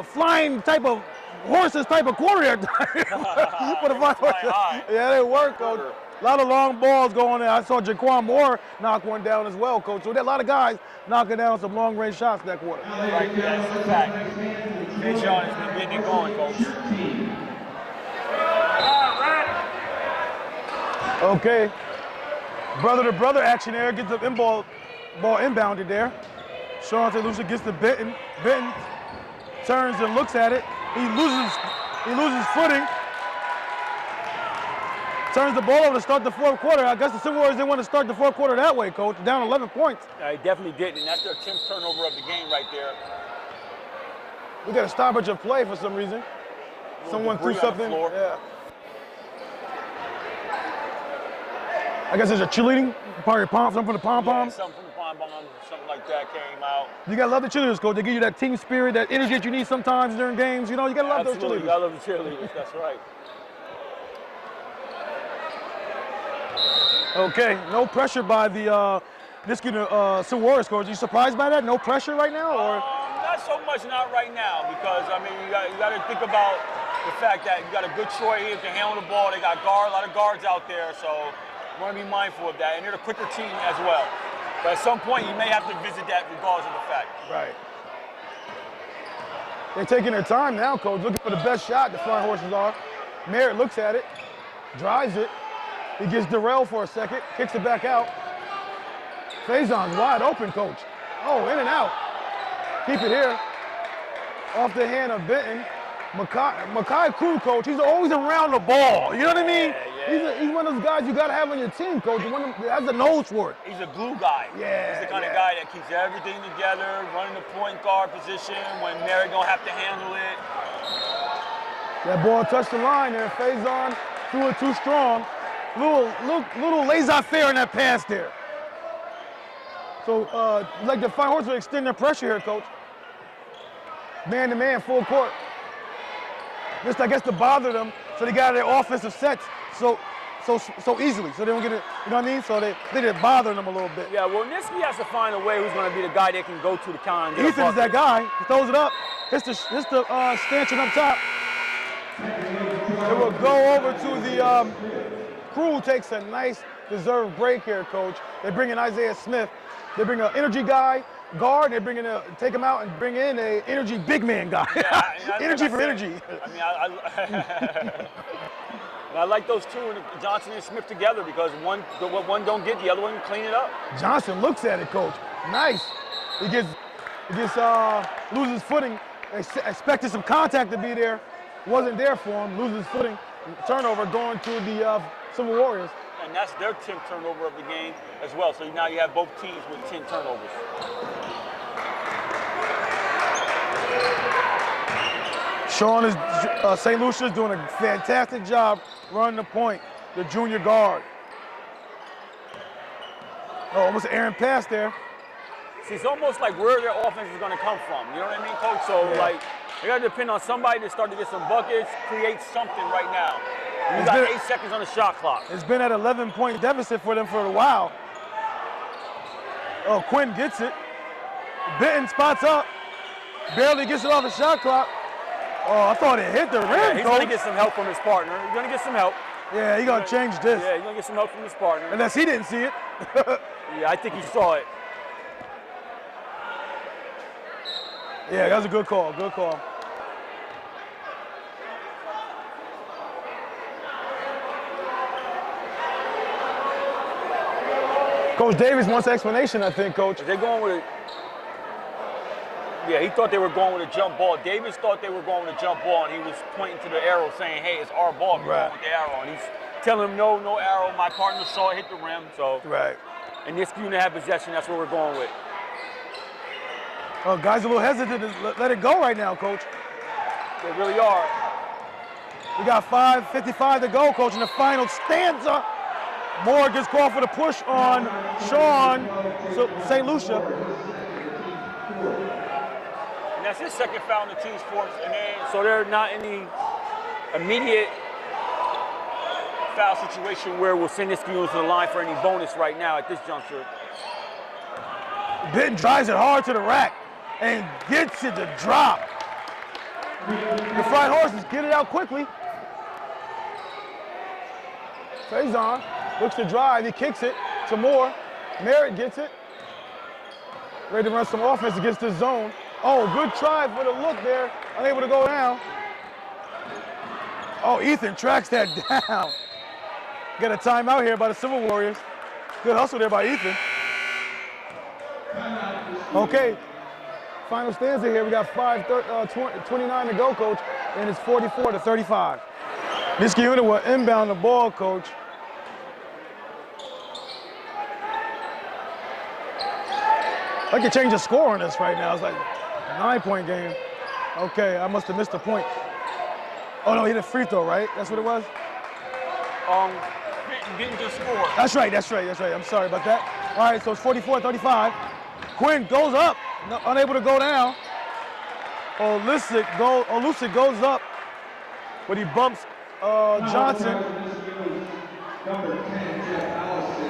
flying type of horses type of quarter there. For the Flying Horses. Yeah, they work, Coach. A lot of long balls going there. I saw Jaquan Moore knock one down as well, Coach. So there are a lot of guys knocking down some long-range shots that quarter. Right, that's a fact. Faison has been getting it going, Coach. Okay. Brother-to-brother action there. Gets the ball inbounded there. Sean St. Lucia gets the Benton. Benton turns and looks at it. He loses footing. Turns the ball over to start the fourth quarter. I guess the Silver Warriors didn't want to start the fourth quarter that way, Coach. Down 11 points. He definitely did, and that's their 10th turnover of the game right there. We got a stoppage of play for some reason. Someone threw something. Yeah. I guess there's a cheerleading, probably something from the pom-poms. Yeah, something from the pom-poms, something like that came out. You gotta love the cheerleaders, Coach. They give you that team spirit, that energy that you need sometimes during games. You know, you gotta love those cheerleaders. You gotta love the cheerleaders, that's right. Okay, no pressure by the Niskayuna Silver Warriors, Coach. Are you surprised by that? No pressure right now, or? Not so much, not right now, because I mean, you got to think about the fact that you got a good Troy here to handle the ball. They got a lot of guards out there, so you want to be mindful of that. And they're a quicker team as well. But at some point, you may have to visit that regardless of the fact. Right. They're taking their time now, Coach, looking for the best shot. The Flying Horses are. Merritt looks at it, drives it. He gets derailed for a second, kicks it back out. Faison's wide open, Coach. Oh, in and out. Keep it here. Off the hand of Benton. Makai Crew, Coach, he's always around the ball. You know what I mean? Yeah. He's one of those guys you got to have on your team, Coach. One of them has a nose for it. He's a glue guy. Yeah. He's the kind of guy that keeps everything together, running the point guard position when Merritt don't have to handle it. That ball touched the line there. Faison threw it too strong. Little laissez-faire in that pass there. So, like the Flying Horses will extend their pressure here, Coach. Man-to-man, full court. Just, I guess, to bother them, so they got their offensive sets. So so easily, so they don't get it. You know what I mean? So they didn't bother them a little bit. Yeah, well, Niski has to find a way who's going to be the guy that can go to the counter. Ethan is that guy. He throws it up. Hits the stanchion up top. It will go over to the crew. Takes a nice deserved break here, coach. They bring in Isaiah Smith. They bring an energy guy, guard. They bring in take him out and bring in a energy big man guy. Yeah, energy for energy. I mean, I like those two, Johnson and Smith together, because what one don't get, the other one can clean it up. Johnson looks at it, coach. Nice. He loses footing. Expected some contact to be there. Wasn't there for him. Loses footing. Turnover going to the Silver Warriors. And that's their 10th turnover of the game as well. So now you have both teams with 10 turnovers. Sean is St. Lucia's doing a fantastic job running the point. The junior guard. Oh, almost an errant pass there. See, it's almost like where their offense is going to come from. You know what I mean, Coach? So, like, they got to depend on somebody to start to get some buckets, create something right now. You got 8 seconds on the shot clock. It's been at 11-point deficit for them for a while. Oh, Quinn gets it. Benton spots up. Barely gets it off the shot clock. Oh, I thought it hit the rim, Yeah, he's coach. going to get some help from his partner. He's going to get some help. Yeah, he's going to change this. Yeah, he's going to get some help from his partner. Unless he didn't see it. Yeah, I think he saw it. Yeah, that was a good call. Good call. Coach Davis wants explanation, I think, Coach. Are they going with it? Yeah, he thought they were going with a jump ball. Davis thought they were going with a jump ball, and he was pointing to the arrow saying, hey, it's our ball. We're going with the arrow. And he's telling him, no arrow. My partner saw it hit the rim. So, right. And Niskayuna have possession. That's what we're going with. Oh, guys are a little hesitant to let it go right now, Coach. They really are. We got 5:55 to go, Coach, in the final stanza. Moore gets called for the push on Sean, St. Lucia. And that's his second foul in the team's fourth. And then, so they're not any immediate foul situation where we'll send Niskayuna to the line for any bonus right now at this juncture. Benton drives it hard to the rack and gets it to drop. The Flying Horses get it out quickly. Faison looks to drive, he kicks it to Moore. Merritt gets it. Ready to run some offense against this zone. Oh, good try for the look there. Unable to go down. Oh, Ethan tracks that down. Get a timeout here by the Silver Warriors. Good hustle there by Ethan. Okay, final stanza here. We got 29 to go, Coach, and it's 44-35. Niskayuna will inbound the ball, Coach. I could change the score on this right now. It's like a 9-point game. Okay, I must have missed a point. Oh no, he hit a free throw, right? That's what it was? Didn't just score. That's right. I'm sorry about that. All right, so it's 44-35. Quinn goes up, unable to go down. Olusic goes up, but he bumps Johnson.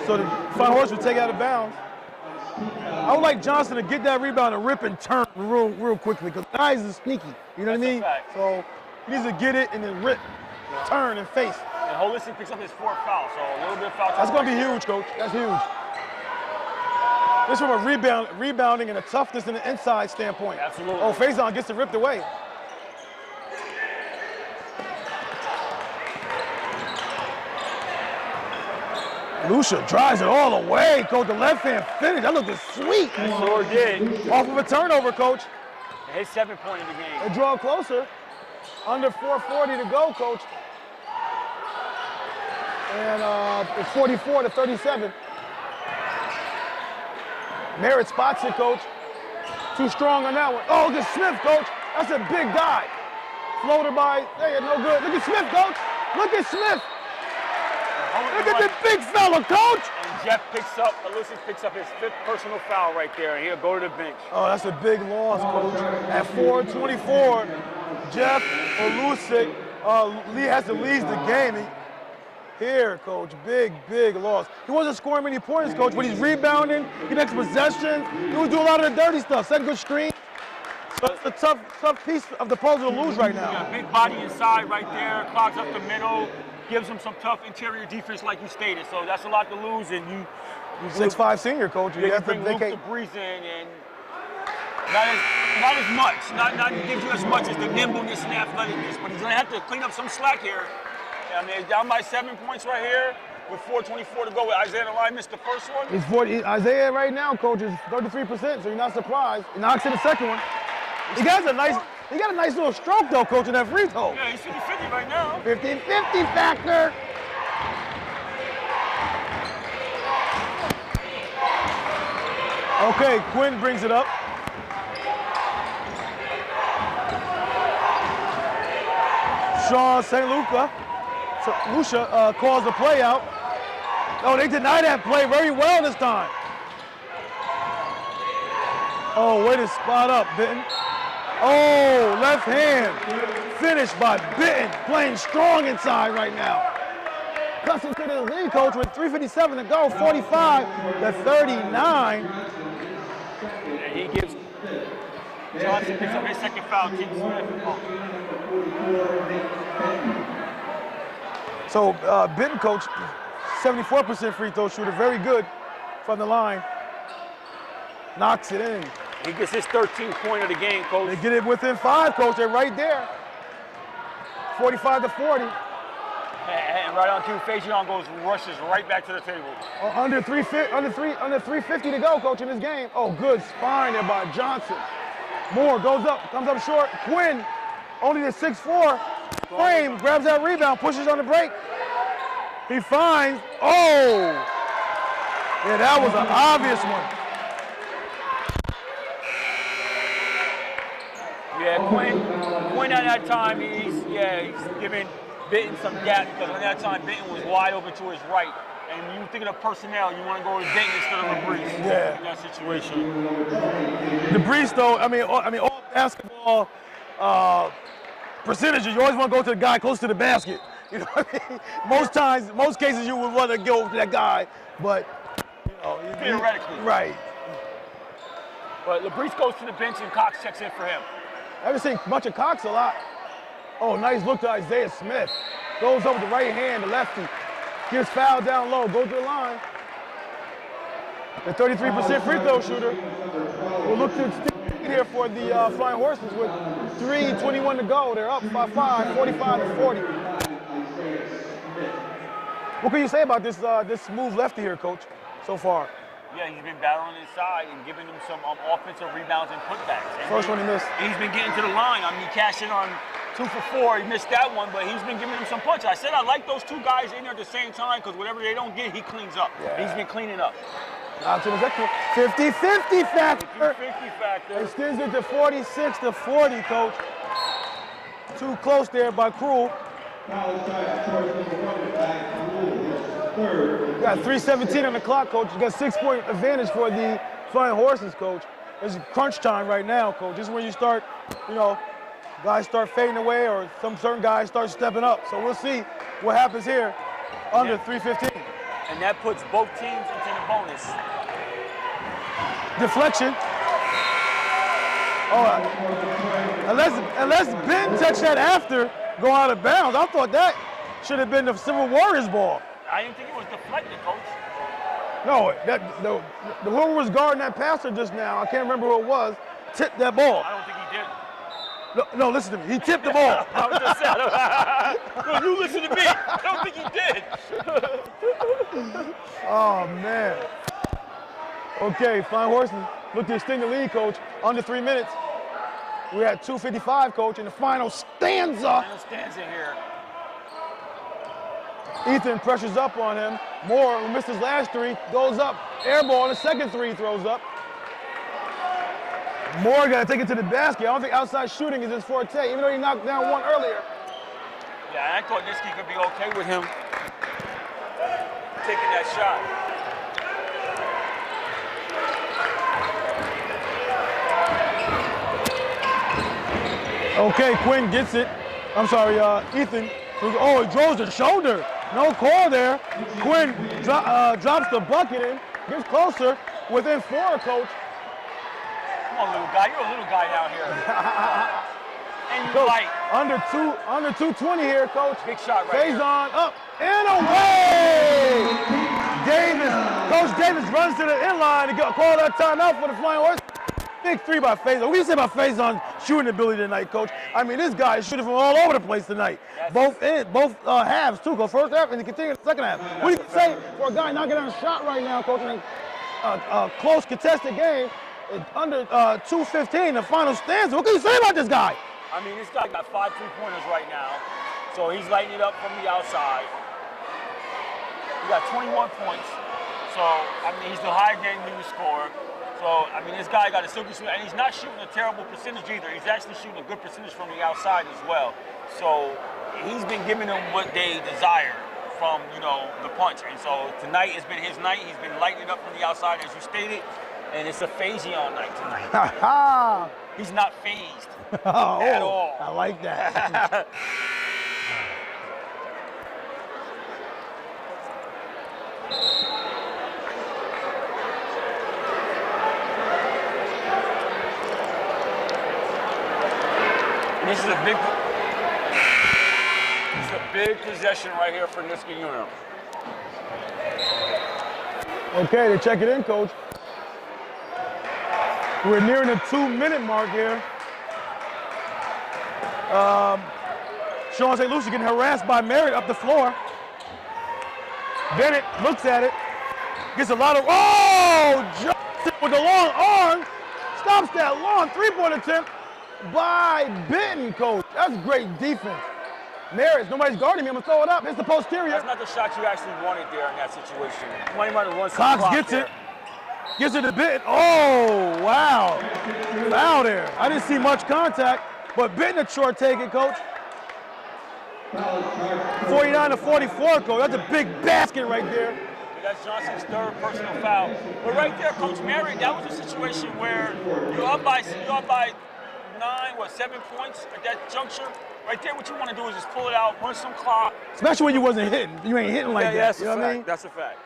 So the Flying Horse would take out of bounds. I would like Johnson to get that rebound and rip and turn real quickly, because guys is sneaky. You know what I mean? So he needs to get it and then rip, turn, and face. And Holistic picks up his fourth foul, so a little bit of foul. That's going to be huge, Coach. That's huge. This from a rebounding and a toughness in the inside standpoint. Absolutely. Oh, Faison gets it ripped away. Lucia drives it all the way, Coach. The left hand finish. That looked sweet. That sure did. Off of a turnover, Coach. His 7-point in the game. They draw closer. Under 4:40 to go, Coach. And it's 44-37. Merritt spots it, Coach. Too strong on that one. Oh, look at Smith, Coach. That's a big guy. Floater by, there, no good. Look at Smith, Coach. Look at Smith. Look at the big fella, Coach. And Jeff Olusic picks up his 5th personal foul right there, and he'll go to the bench. Oh, that's a big loss, Coach. At 4:24, Jeff Olusic has to lead the game. here, Coach. Big, big loss. He wasn't scoring many points, Coach, but he's rebounding, getting extra possessions. He was doing a lot of the dirty stuff, setting good screen. So it's a tough piece of the puzzle to lose right now. Yeah, big body inside right there, clogs up the middle, gives him some tough interior defense like you stated. So that's a lot to lose, and you 6'5" senior, Coach. You have to bring Luke vacate. the breeze in, and not as much, not gives you as much as the nimbleness and athleticness, but he's gonna have to clean up some slack here. I mean, he's down by 7 points right here with 4:24 to go. With Isaiah the line missed the first one. Isaiah right now, Coach, is 33%, so you're not surprised. He knocks in the second one. He got a nice little stroke though, Coach, in that free throw. Yeah, he's 50-50 right now. 50-50 factor. Okay, Quinn brings it up. Sean St. Lucia calls the play out. No, they deny that play very well this time. Oh, way to spot up, Benton. Oh, left hand. Finished by Benton, playing strong inside right now. Cuts into the lead, Coach, with 3:57 to go, 45-39. And he gives Johnson picks up his second foul. So Benton, Coach, 74% free throw shooter, very good from the line. Knocks it in. He gets his 13th point of the game, Coach. They get it within 5, Coach. They're right there. 45-40. And right on cue, Fajon rushes right back to the table. Under 350 to go, Coach, in this game. Oh, good spine there by Johnson. Moore goes up, comes up short. Quinn, only the 6'4", frame, grabs that rebound, pushes on the break. He finds, oh! Yeah, that was an obvious one. Yeah, Quinn at that time, he's giving Benton some gap because at that time Benton was wide open to his right. And when you think of personnel, you want to go with Benton instead of LaBreeze in that situation. LaBreeze, though, I mean, all basketball percentages, you always want to go to the guy close to the basket. You know what I mean? Most cases, you would want to go to that guy, but theoretically, right. But LaBreeze goes to the bench and Cox checks in for him. I haven't seen much of Cox a lot. Oh, nice look to Isaiah Smith. Goes over the right hand, the lefty. Gets fouled down low, goes to the line. The 33% free throw shooter will look to extend here for the Flying Horses with 3:21 to go. They're up by 5, 45-40. What can you say about this move lefty here, Coach, so far? Yeah, he's been battling inside and giving them some offensive rebounds and putbacks. And First one he missed. He's been getting to the line. I mean, he cashed in on 2 for 4. He missed that one, but he's been giving them some punch. I said I like those two guys in there at the same time because whatever they don't get, he cleans up. Yeah. He's been cleaning up. Out to the second. 50-50 factor. 50 factor. Extends it to 46-40, Coach. Too close there by Krul. You got 3:17 on the clock, Coach. You got 6-point advantage for the Flying Horses, Coach. It's crunch time right now, Coach. This is when you start, guys start fading away or some certain guys start stepping up. So we'll see what happens here under 3:15. And that puts both teams into the bonus. Deflection. Oh, unless Ben touched that after go out of bounds. I thought that should have been the Silver Warriors ball. I didn't think it was deflected, Coach. No, whoever was guarding that passer just now, I can't remember who it was, tipped that ball. I don't think he did. No, listen to me. He tipped the ball. I was just saying. No, you listen to me. I don't think he did. Oh, man. Okay, Flying Horses look to extend the lead, Coach, under 3 minutes. We're at 2:55, Coach, in the final stanza. Final stanza here. Ethan pressures up on him. Moore, who missed his last 3, goes up. Air ball on the second 3, throws up. Moore got to take it to the basket. I don't think outside shooting is his forte, even though he knocked down one earlier. Yeah, I thought Niskayuna could be okay with him taking that shot. Okay, Quinn gets it. I'm sorry, Ethan. Oh, he draws the shoulder. No call there. Quinn drops the bucket in, gets closer, within 4, coach. Come on, little guy. You're a little guy down here. And you Coach, light. under 220 here, coach. Big shot right here. Faison up and away. Coach Davis runs to the inline to call that timeout for the Flying Horse. Big 3 by Faison. What do you say about Faison's shooting ability tonight, coach? I mean, this guy is shooting from all over the place tonight. Both halves, too. Go first half and then continue the second half. What do you say for a guy knocking down a shot right now, coach, in a close contested game? Under 2:15, the final stanza. What can you say about this guy? I mean, this guy got 5 3-pointers right now, so he's lighting it up from the outside. He got 21 points, so, I mean, he's the high game leading scorer. So, I mean, this guy got a silky smooth, and he's not shooting a terrible percentage either. He's actually shooting a good percentage from the outside as well. So, he's been giving them what they desire from, you know, the punch. And so, tonight has been his night. He's been lighting it up from the outside, as you stated, and it's a Faison night tonight. He's not phased at all. I like that. This is a big possession right here for Niskayuna. Okay, they check it in, coach. We're nearing the 2-minute mark here. Sean St. Lucie getting harassed by Merritt up the floor. Bennett looks at it, gets a lot of, Johnson with the long arm, stops that long 3-point attempt by Benton, coach. That's great defense. Merritt, nobody's guarding me, I'm gonna throw it up. It's the posterior. That's not the shot you actually wanted there in that situation. You might want to run some Cox clock gets there. it. Gets it to Benton. Oh, wow. Foul there. I didn't see much contact, but Benton a short take it, coach. 49-44, coach. That's a big basket right there. That's Johnson's 3rd personal foul. But right there, Coach Merritt, that was a situation where you're up by 7 points at that juncture. Right there, what you want to do is just pull it out, run some clock. Especially when you wasn't hitting. You ain't hitting like that. That's you know a what fact. I mean? That's a fact.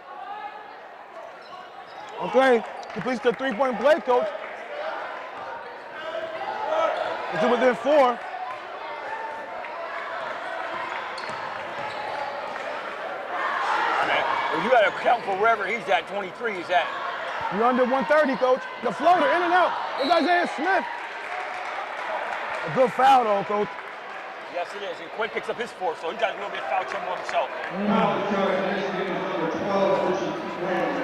Okay, completes the 3-point play, coach. It's within 4. You got to count for wherever he's at, 23 is at. You're under 130, coach. The floater, in and out. It's Isaiah Smith. A good foul, though, coach. Yes, it is. And Quinn picks up his 4th, so he got a little bit of foul trouble himself.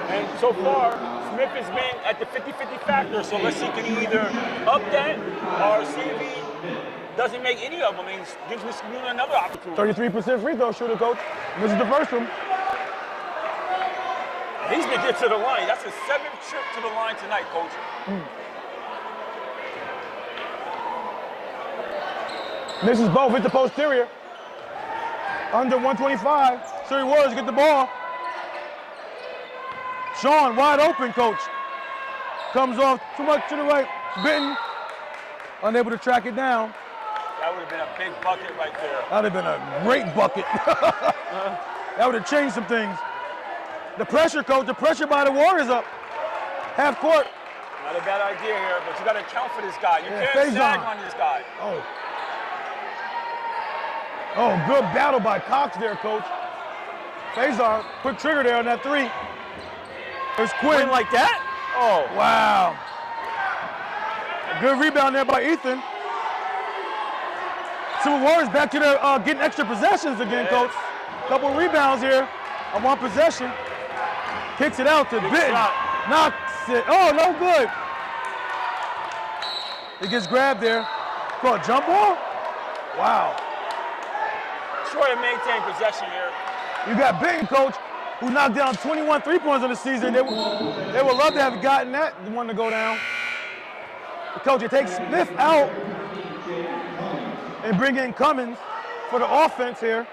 And so far, Smith has been at the 50-50 factor, so let's see, can he either up that or see if he doesn't make any of them and gives Niskayuna another opportunity. 33% free throw shooter, coach. This is the first one. He's been get to the line. That's his 7th trip to the line tonight, coach. Misses both, hit the posterior. Under 125. Silver Warriors get the ball. Sean wide open, coach. Comes off too much to the right. Benton unable to track it down. That would have been a big bucket right there. That would have been a great bucket. That would have changed some things. The pressure, coach, the pressure by the Warriors up. Half court. Not a bad idea here, but you got to account for this guy. You can't sag on this guy. Oh, good battle by Cox there, coach. Faison, quick trigger there on that 3. There's Quinn. Like that? Oh. Wow. A good rebound there by Ethan. Silver Warriors back to their getting extra possessions again, coach. Couple rebounds here on one possession. Kicks it out to Benton. Knocks it. Oh, no good. It gets grabbed there. Called jump ball? Wow. Troy to maintain possession here. You got Benton, coach, who knocked down 21 3-pointers on the season. They would love to have gotten that one to go down. But coach, it takes Smith out and bring in Cummins for the offense here.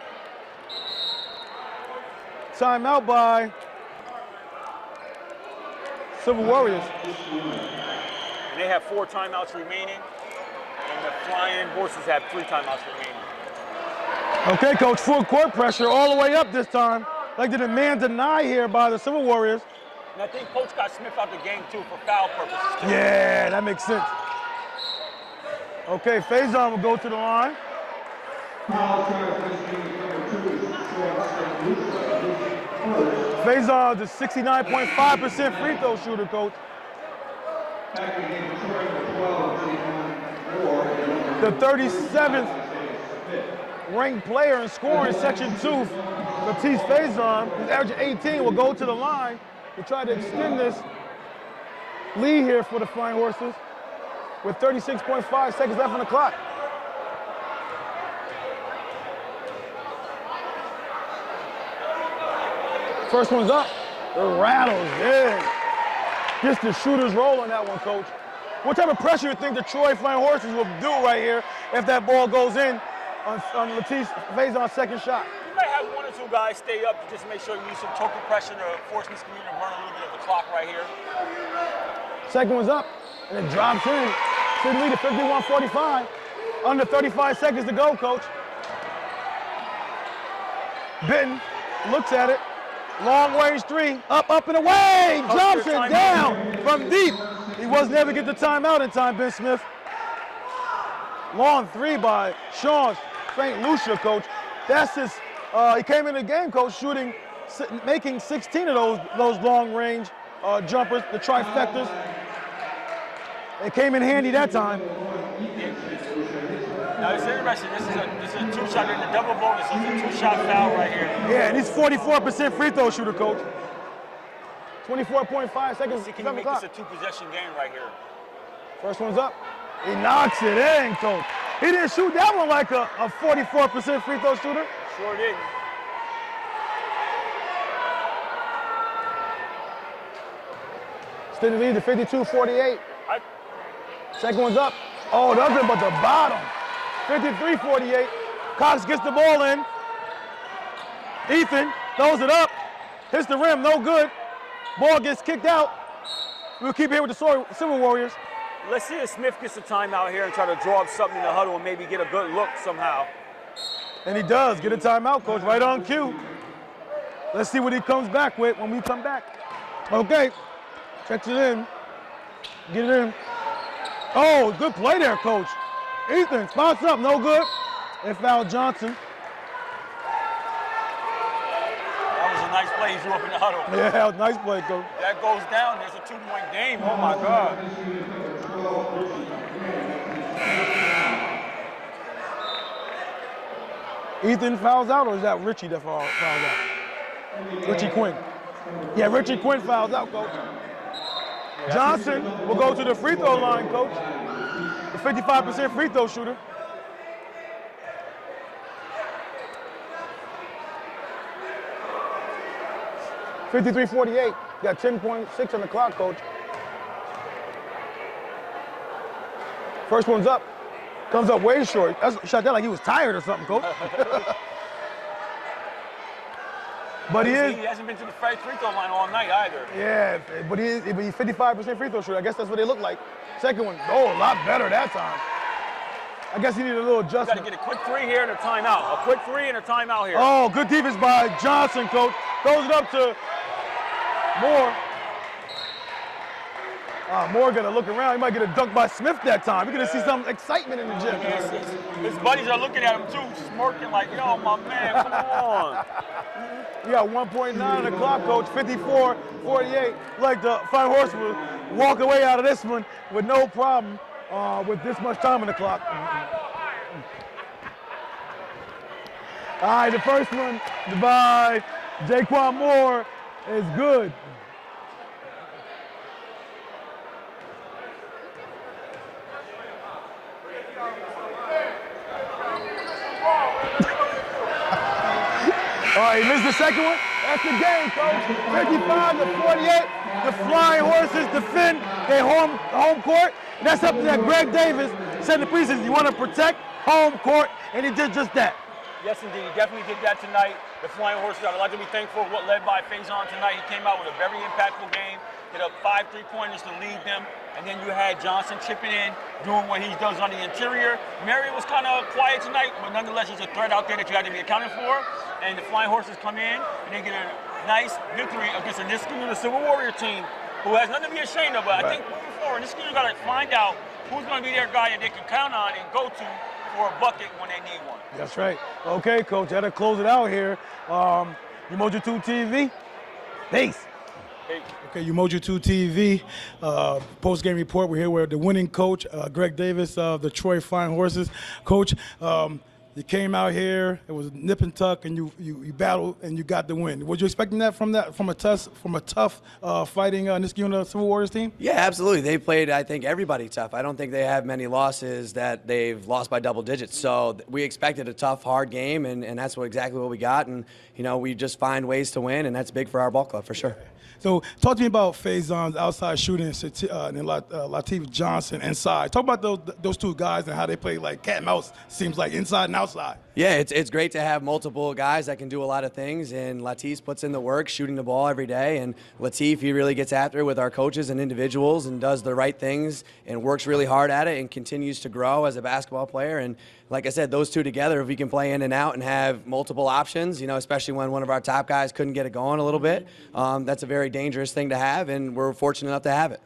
Timeout by Silver Warriors. And they have 4 timeouts remaining, and the Flying Horses have 3 timeouts remaining. Okay, coach, full court pressure all the way up this time. Like the demand deny here by the Silver Warriors. And I think Coach got Smith out the game too for foul purposes too. Yeah, that makes sense. Okay, Faison will go to the line. Faison, the 69.5% free throw shooter, coach. The 37th ranked player in scoring Section 2, Matisse Faison, who's averaging 18, will go to the line to try to extend this lead here for the Flying Horses with 36.5 seconds left on the clock. First one's up. It rattles in. Gets the shooter's roll on that one, coach. What type of pressure you think the Troy Flying Horses will do right here if that ball goes in on Matisse Faison's second shot? You might have one or two guys stay up to just make sure you use some total pressure to force Niskayuna to burn a little bit of the clock right here. Second one's up, and it drops in. Should lead at 51-45. Under 35 seconds to go, coach. Benton looks at it. Long range three, up and away. Johnson down from deep. He wasn't able to get the timeout in time, Ben Smith. Long three by Sean St. Lucia, coach. That's his, he came in the game, coach, shooting, making 16 of those long range jumpers, the trifectas. It came in handy that time. Now it's interesting, this is a two-shot in the double bonus, so it's a two-shot foul right here. Yeah, and he's 44% free throw shooter, coach. 24.5 seconds. See, can you make this a two-possession game right here? First one's up. He knocks it in, coach. He didn't shoot that one like a 44% free throw shooter. Sure didn't. Extended lead to 52-48. Second one's up. Oh, nothing but the bottom. 53-48. Cox gets the ball in. Ethan throws it up. Hits the rim, no good. Ball gets kicked out. We'll keep here with the Silver Warriors. Let's see if Smith gets a timeout here and try to draw up something in the huddle and maybe get a good look somehow. And he does get a timeout, coach, right on cue. Let's see what he comes back with when we come back. Okay, checks it in. Get it in. Oh, good play there, coach. Ethan spots up, no good. They fouled Johnson. That was a nice play he drew up in the huddle. Yeah, nice play, coach. That goes down, there's a two-point game. Oh my God. Ethan fouls out, or is that Richie that fouls out? Richie Quinn. Yeah, Richie Quinn fouls out, coach. Johnson will go to the free throw line, coach. The 55% free throw shooter. $53-48. Got 10.6 on the clock, coach. First one's up. Comes up way short. Shot that like he was tired or something, coach. But he hasn't been to the free throw line all night either. Yeah, but he's 55% free throw shooter. I guess that's what they look like. Second one, oh, a lot better that time. I guess he needed a little adjustment. Got to get a quick three here and a timeout. A quick three and a timeout here. Oh, good defense by Johnson, coach. Throws it up to Moore. Moore gonna look around. He might get a dunk by Smith that time. We're gonna see some excitement in the gym. His buddies are looking at him too, smirking like, yo, my man, come on. You got 1.9 on the clock, coach. 54-48. Like the Flying Horse will walk away out of this one with no problem with this much time on the clock. All right, the first one by Jaquan Moore is good. All right, he missed the second one. That's the game, coach. 55-48. The Flying Horses defend their home court. And that's something that Greg Davis said in the preseason. You want to protect home court, and he did just that. Yes, indeed. He definitely did that tonight. The Flying Horses got a lot to be thankful for what led by Faison tonight. He came out with a very impactful game, hit up 5 3-pointers to lead them, and then you had Johnson chipping in, doing what he does on the interior. Marriott was kind of quiet tonight, but nonetheless, he's a threat out there that you have to be accounted for. And the Flying Horses come in, and they get a nice victory against a Niskayuna Silver Warrior team who has nothing to be ashamed of. But I think moving forward, Niskayuna got to find out who's going to be their guy that they can count on and go to for a bucket when they need one. That's right. Okay, Coach, that'll close it out here. Umoju2 TV, peace. Okay, Umoju2 TV, post-game report. We're here with the winning coach, Greg Davis of the Troy Flying Horses. Coach, you came out here, it was nip and tuck, and you battled and you got the win. Was you expecting that from a tough fighting Niskayuna Silver Warriors team? Yeah, absolutely. They played, I think, everybody tough. I don't think they have many losses that they've lost by double digits. So we expected a tough, hard game, and that's exactly what we got. And we just find ways to win, and that's big for our ball club for sure. So talk to me about Faison's outside shooting and Latif Johnson inside. Talk about those two guys and how they play like cat and mouse, seems like inside and outside. Yeah, it's great to have multiple guys that can do a lot of things, and Latif puts in the work shooting the ball every day, and Latif, he really gets after it with our coaches and individuals and does the right things and works really hard at it and continues to grow as a basketball player. And like I said, those two together, if we can play in and out and have multiple options, especially when one of our top guys couldn't get it going a little bit, that's a very dangerous thing to have, and we're fortunate enough to have it.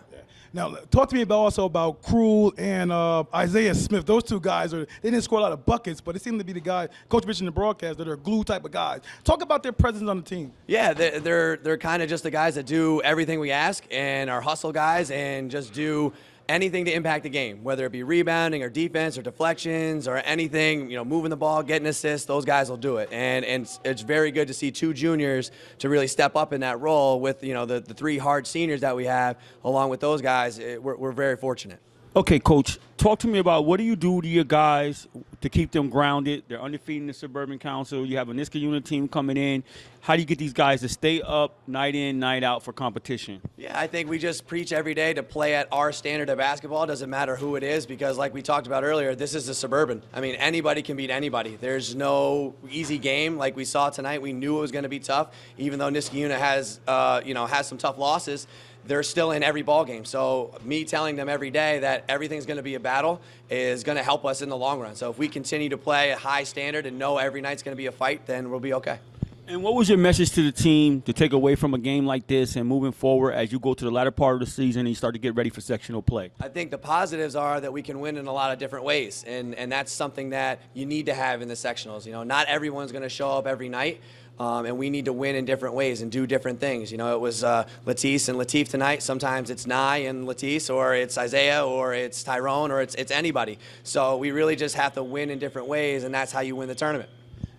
Now, talk to me also about Krul and Isaiah Smith. Those two guys, they didn't score a lot of buckets, but they seem to be the guys, Coach mentioned in the broadcast, that are glue type of guys. Talk about their presence on the team. Yeah, they're kind of just the guys that do everything we ask and are hustle guys and just do anything to impact the game, whether it be rebounding or defense or deflections or anything, moving the ball, getting assists, those guys will do it. And it's very good to see two juniors to really step up in that role with, the three hard seniors that we have along with those guys. We're very fortunate. Okay, Coach, talk to me about what do you do to your guys to keep them grounded? They're undefeated in the Suburban Council. You have a Niskayuna team coming in. How do you get these guys to stay up night in, night out for competition? Yeah, I think we just preach every day to play at our standard of basketball. It doesn't matter who it is because like we talked about earlier, this is the Suburban. I mean, anybody can beat anybody. There's no easy game like we saw tonight. We knew it was going to be tough. Even though Niskayuna has some tough losses, they're still in every ball game. So me telling them every day that everything's going to be a battle is going to help us in the long run. So if we continue to play a high standard and know every night's going to be a fight, then we'll be okay. And what was your message to the team to take away from a game like this and moving forward as you go to the latter part of the season and you start to get ready for sectional play? I think the positives are that we can win in a lot of different ways, and that's something that you need to have in the sectionals. Not everyone's going to show up every night. And we need to win in different ways and do different things. It was Latisse and Latif tonight. Sometimes it's Nye and Latisse, or it's Isaiah, or it's Tyrone, or it's anybody. So we really just have to win in different ways, and that's how you win the tournament.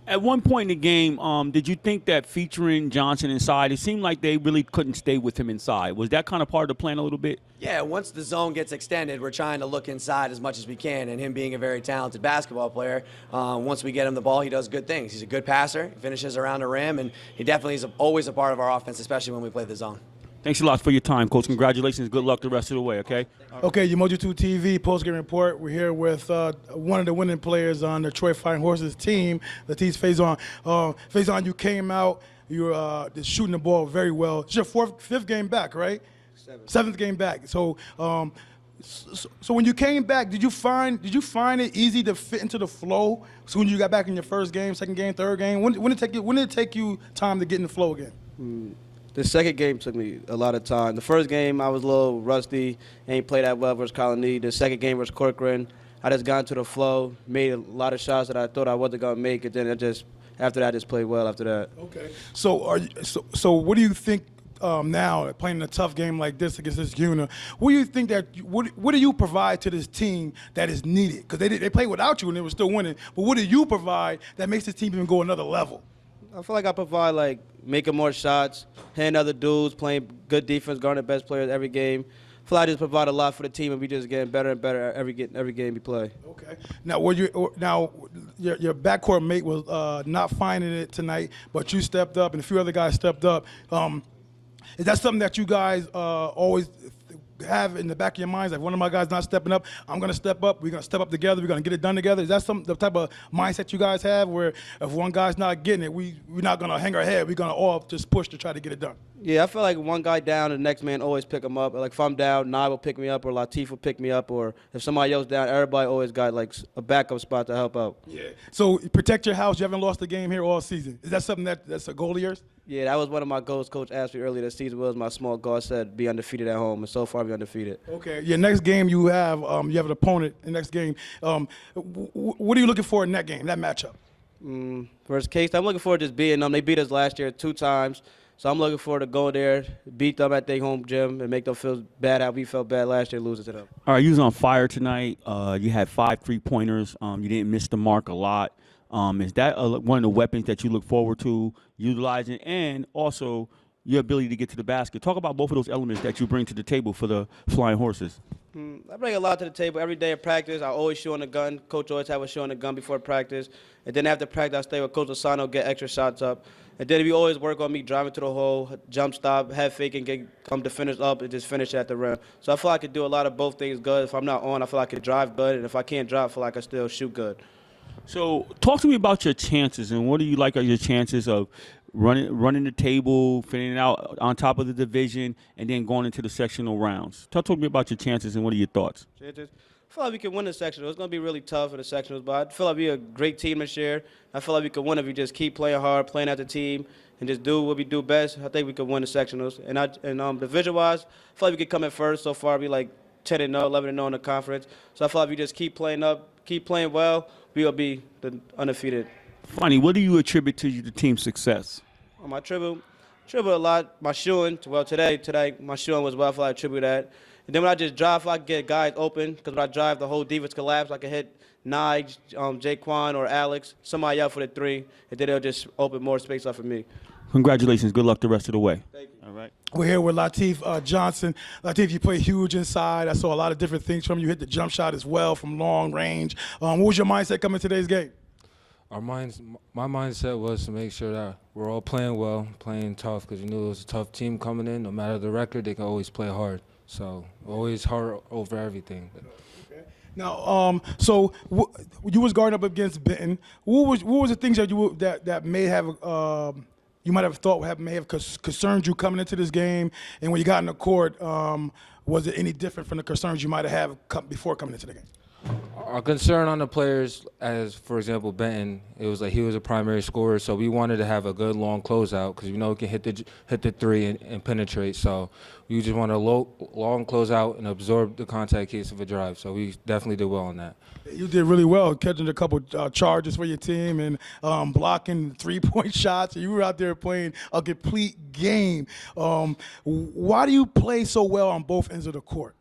At one point in the game, did you think that featuring Johnson inside, it seemed like they really couldn't stay with him inside. Was that kind of part of the plan a little bit? Yeah, once the zone gets extended, we're trying to look inside as much as we can, and him being a very talented basketball player, once we get him the ball, he does good things. He's a good passer, he finishes around the rim, and he definitely is always a part of our offense, especially when we play the zone. Thanks a lot for your time, Coach. Congratulations. Good luck the rest of the way, okay? Okay, Umoju2 TV post-game report. We're here with one of the winning players on the Troy Flying Horses team, Latif Faison. Faison, you came out, you were shooting the ball very well. It's your fifth game back, right? Seventh game back. So when you came back, did you find it easy to fit into the flow? So when you got back in your first game, second game, third game, when did it take you time to get in the flow again? The second game took me a lot of time. The first game, I was a little rusty, ain't played that well versus Colony. The second game was Corcoran. I just got into the flow, made a lot of shots that I thought I wasn't going to make, and then after that, I just played well after that. Okay. So what do you think now, playing a tough game like this against this unit? What do you think what do you provide to this team that is needed? Because they played without you and they were still winning, but what do you provide that makes this team even go another level? I feel like I provide, making more shots, hitting other dudes, playing good defense, guarding the best players every game. I feel like I just provide a lot for the team, and we just getting better and better every game we play. Okay. Now, your backcourt mate was not finding it tonight, but you stepped up, and a few other guys stepped up. Is that something that you guys always have in the back of your minds? Like, one of my guys not stepping up, I'm going to step up. We're going to step up together. We're going to get it done together. Is that the type of mindset you guys have, where if one guy's not getting it, we're not going to hang our head. We're going to all just push to try to get it done? Yeah, I feel like one guy down, the next man always pick him up. Like if I'm down, Nye will pick me up, or Latif will pick me up, or if somebody else down, everybody always got like a backup spot to help out. Yeah. So protect your house. You haven't lost a game here all season. Is that something that's a goal of yours? Yeah, that was one of my goals. Coach asked me earlier this season was my small goal. I said be undefeated at home, and so far be undefeated. Okay. Your next game you have an opponent in the next game. What are you looking for in that game, that matchup? Versus Case, I'm looking forward to just beating them. They beat us last year 2 times. So I'm looking forward to going there, beat them at their home gym, and make them feel bad how we felt bad last year losing to them. All right, you was on fire tonight. You had 5 3-pointers. You didn't miss the mark a lot. Is that one of the weapons that you look forward to utilizing, and also your ability to get to the basket? Talk about both of those elements that you bring to the table for the Flying Horses. I bring a lot to the table. Every day at practice, I always shoot on the gun. Coach always have us shoot on the gun before practice. And then after practice, I stay with Coach Asano, get extra shots up. And then we always work on me driving to the hole, jump stop, head fake, and come to finish up and just finish at the rim. So I feel like I could do a lot of both things good. If I'm not on, I feel like I could drive good. And if I can't drive, I feel like I still shoot good. So talk to me about your chances, and what do you like are your chances of running the table, finishing out on top of the division, and then going into the sectional rounds? Talk to me about your chances, and what are your thoughts? Chances? I feel like we can win the sectionals. It's going to be really tough in the sectionals, but I feel like we're a great team this year. I feel like we can win if we just keep playing hard, playing as a team, and just do what we do best. I think we could win the sectionals. And division-wise, I feel like we could come in first. So far, we like 10-0, 11-0 in the conference. So I feel like we just keep playing up, keep playing well, we'll be the undefeated. Funny, what do you attribute to the team's success? My tribute a lot. My shooting, well, today my shooting was well. I feel like I attribute that. And then when I just drive, I feel like I get guys open, because when I drive, the whole defense collapse. I can hit Nye, Jaquan, or Alex, somebody out for the 3, and then they'll just open more space up for me. Congratulations. Good luck the rest of the way. Thank you. All right. We're here with Latif Johnson. Latif, you play huge inside. I saw a lot of different things from you. Hit the jump shot as well from long range. What was your mindset coming to today's game? My mindset was to make sure that we're all playing well, playing tough, because we knew it was a tough team coming in. No matter the record, they can always play hard. So always hard over everything. Okay. Now, so you was guarding up against Benton. What was the things that that may have you might have thought may have concerned you coming into this game, and when you got in the court, was it any different from the concerns you might have before coming into the game? Our concern on the players, as for example Benton, it was like he was a primary scorer, so we wanted to have a good long closeout because we know he can hit the 3 and penetrate. So we just wanted a long closeout and absorb the contact case of a drive. So we definitely did well on that. You did really well, catching a couple charges for your team and blocking 3-point shots. You were out there playing a complete game. Why do you play so well on both ends of the court?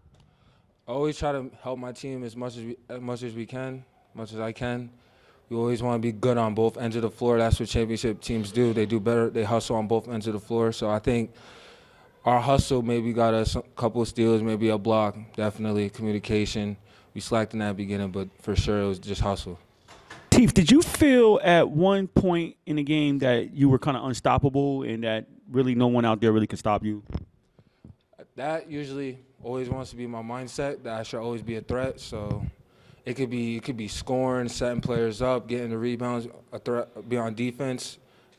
I always try to help my team as much as I can. We always want to be good on both ends of the floor. That's what championship teams do. They do better. They hustle on both ends of the floor. So I think our hustle maybe got us a couple of steals, maybe a block. Definitely communication. We slacked in that beginning, but for sure it was just hustle. Teef, did you feel at one point in the game that you were kind of unstoppable and that really no one out there really could stop you? That usually always wants to be my mindset, that I should always be a threat. So it could be scoring, setting players up, getting the rebounds, a threat, be on defense.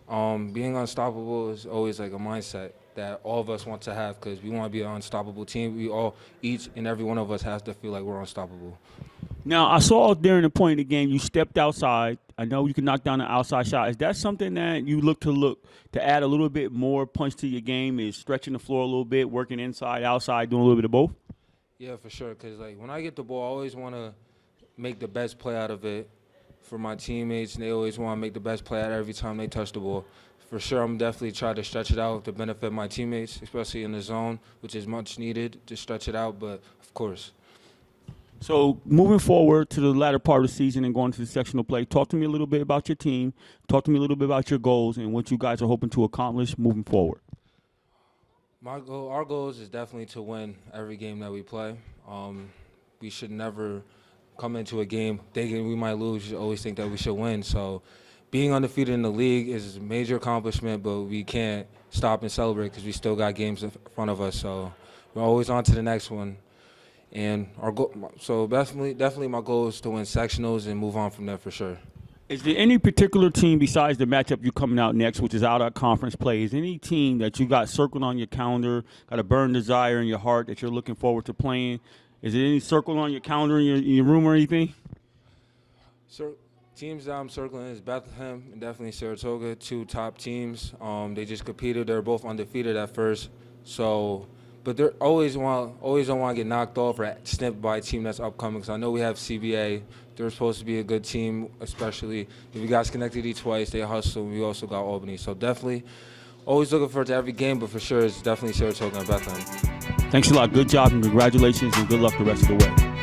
Being unstoppable is always like a mindset that all of us want to have, because we want to be an unstoppable team. Each and every one of us has to feel like we're unstoppable. Now, I saw during the point of the game you stepped outside. I know you can knock down an outside shot. Is that something that you look to add a little bit more punch to your game, is stretching the floor a little bit, working inside, outside, doing a little bit of both? Yeah, for sure, because like when I get the ball, I always want to make the best play out of it for my teammates, and they always want to make the best play out every time they touch the ball. For sure, I'm definitely trying to stretch it out to benefit my teammates, especially in the zone, which is much needed to stretch it out, but of course. So moving forward to the latter part of the season and going to the sectional play, talk to me a little bit about your team, talk to me a little bit about your goals and what you guys are hoping to accomplish moving forward. Our goals is definitely to win every game that we play. We should never come into a game thinking we might lose. We should always think that we should win. So being undefeated in the league is a major accomplishment, but we can't stop and celebrate because we still got games in front of us. So we're always on to the next one. And our goal, so definitely my goal is to win sectionals and move on from there for sure. Is there any particular team besides the matchup you coming out next, which is out of conference play? Is there any team that you got circled on your calendar, got a burning desire in your heart that you're looking forward to playing? Is there any circle on your calendar in your room or anything? Teams that I'm circling is Bethlehem and definitely Saratoga, two top teams. They just competed. They're both undefeated at first. So, but they're always don't want to get knocked off or snipped by a team that's upcoming. Because I know we have CBA. They're supposed to be a good team, especially if we got Schenectady twice. They hustle. We also got Albany. So definitely always looking forward to every game, but for sure it's definitely Saratoga and Bethlehem. Thanks a lot. Good job and congratulations and good luck the rest of the way.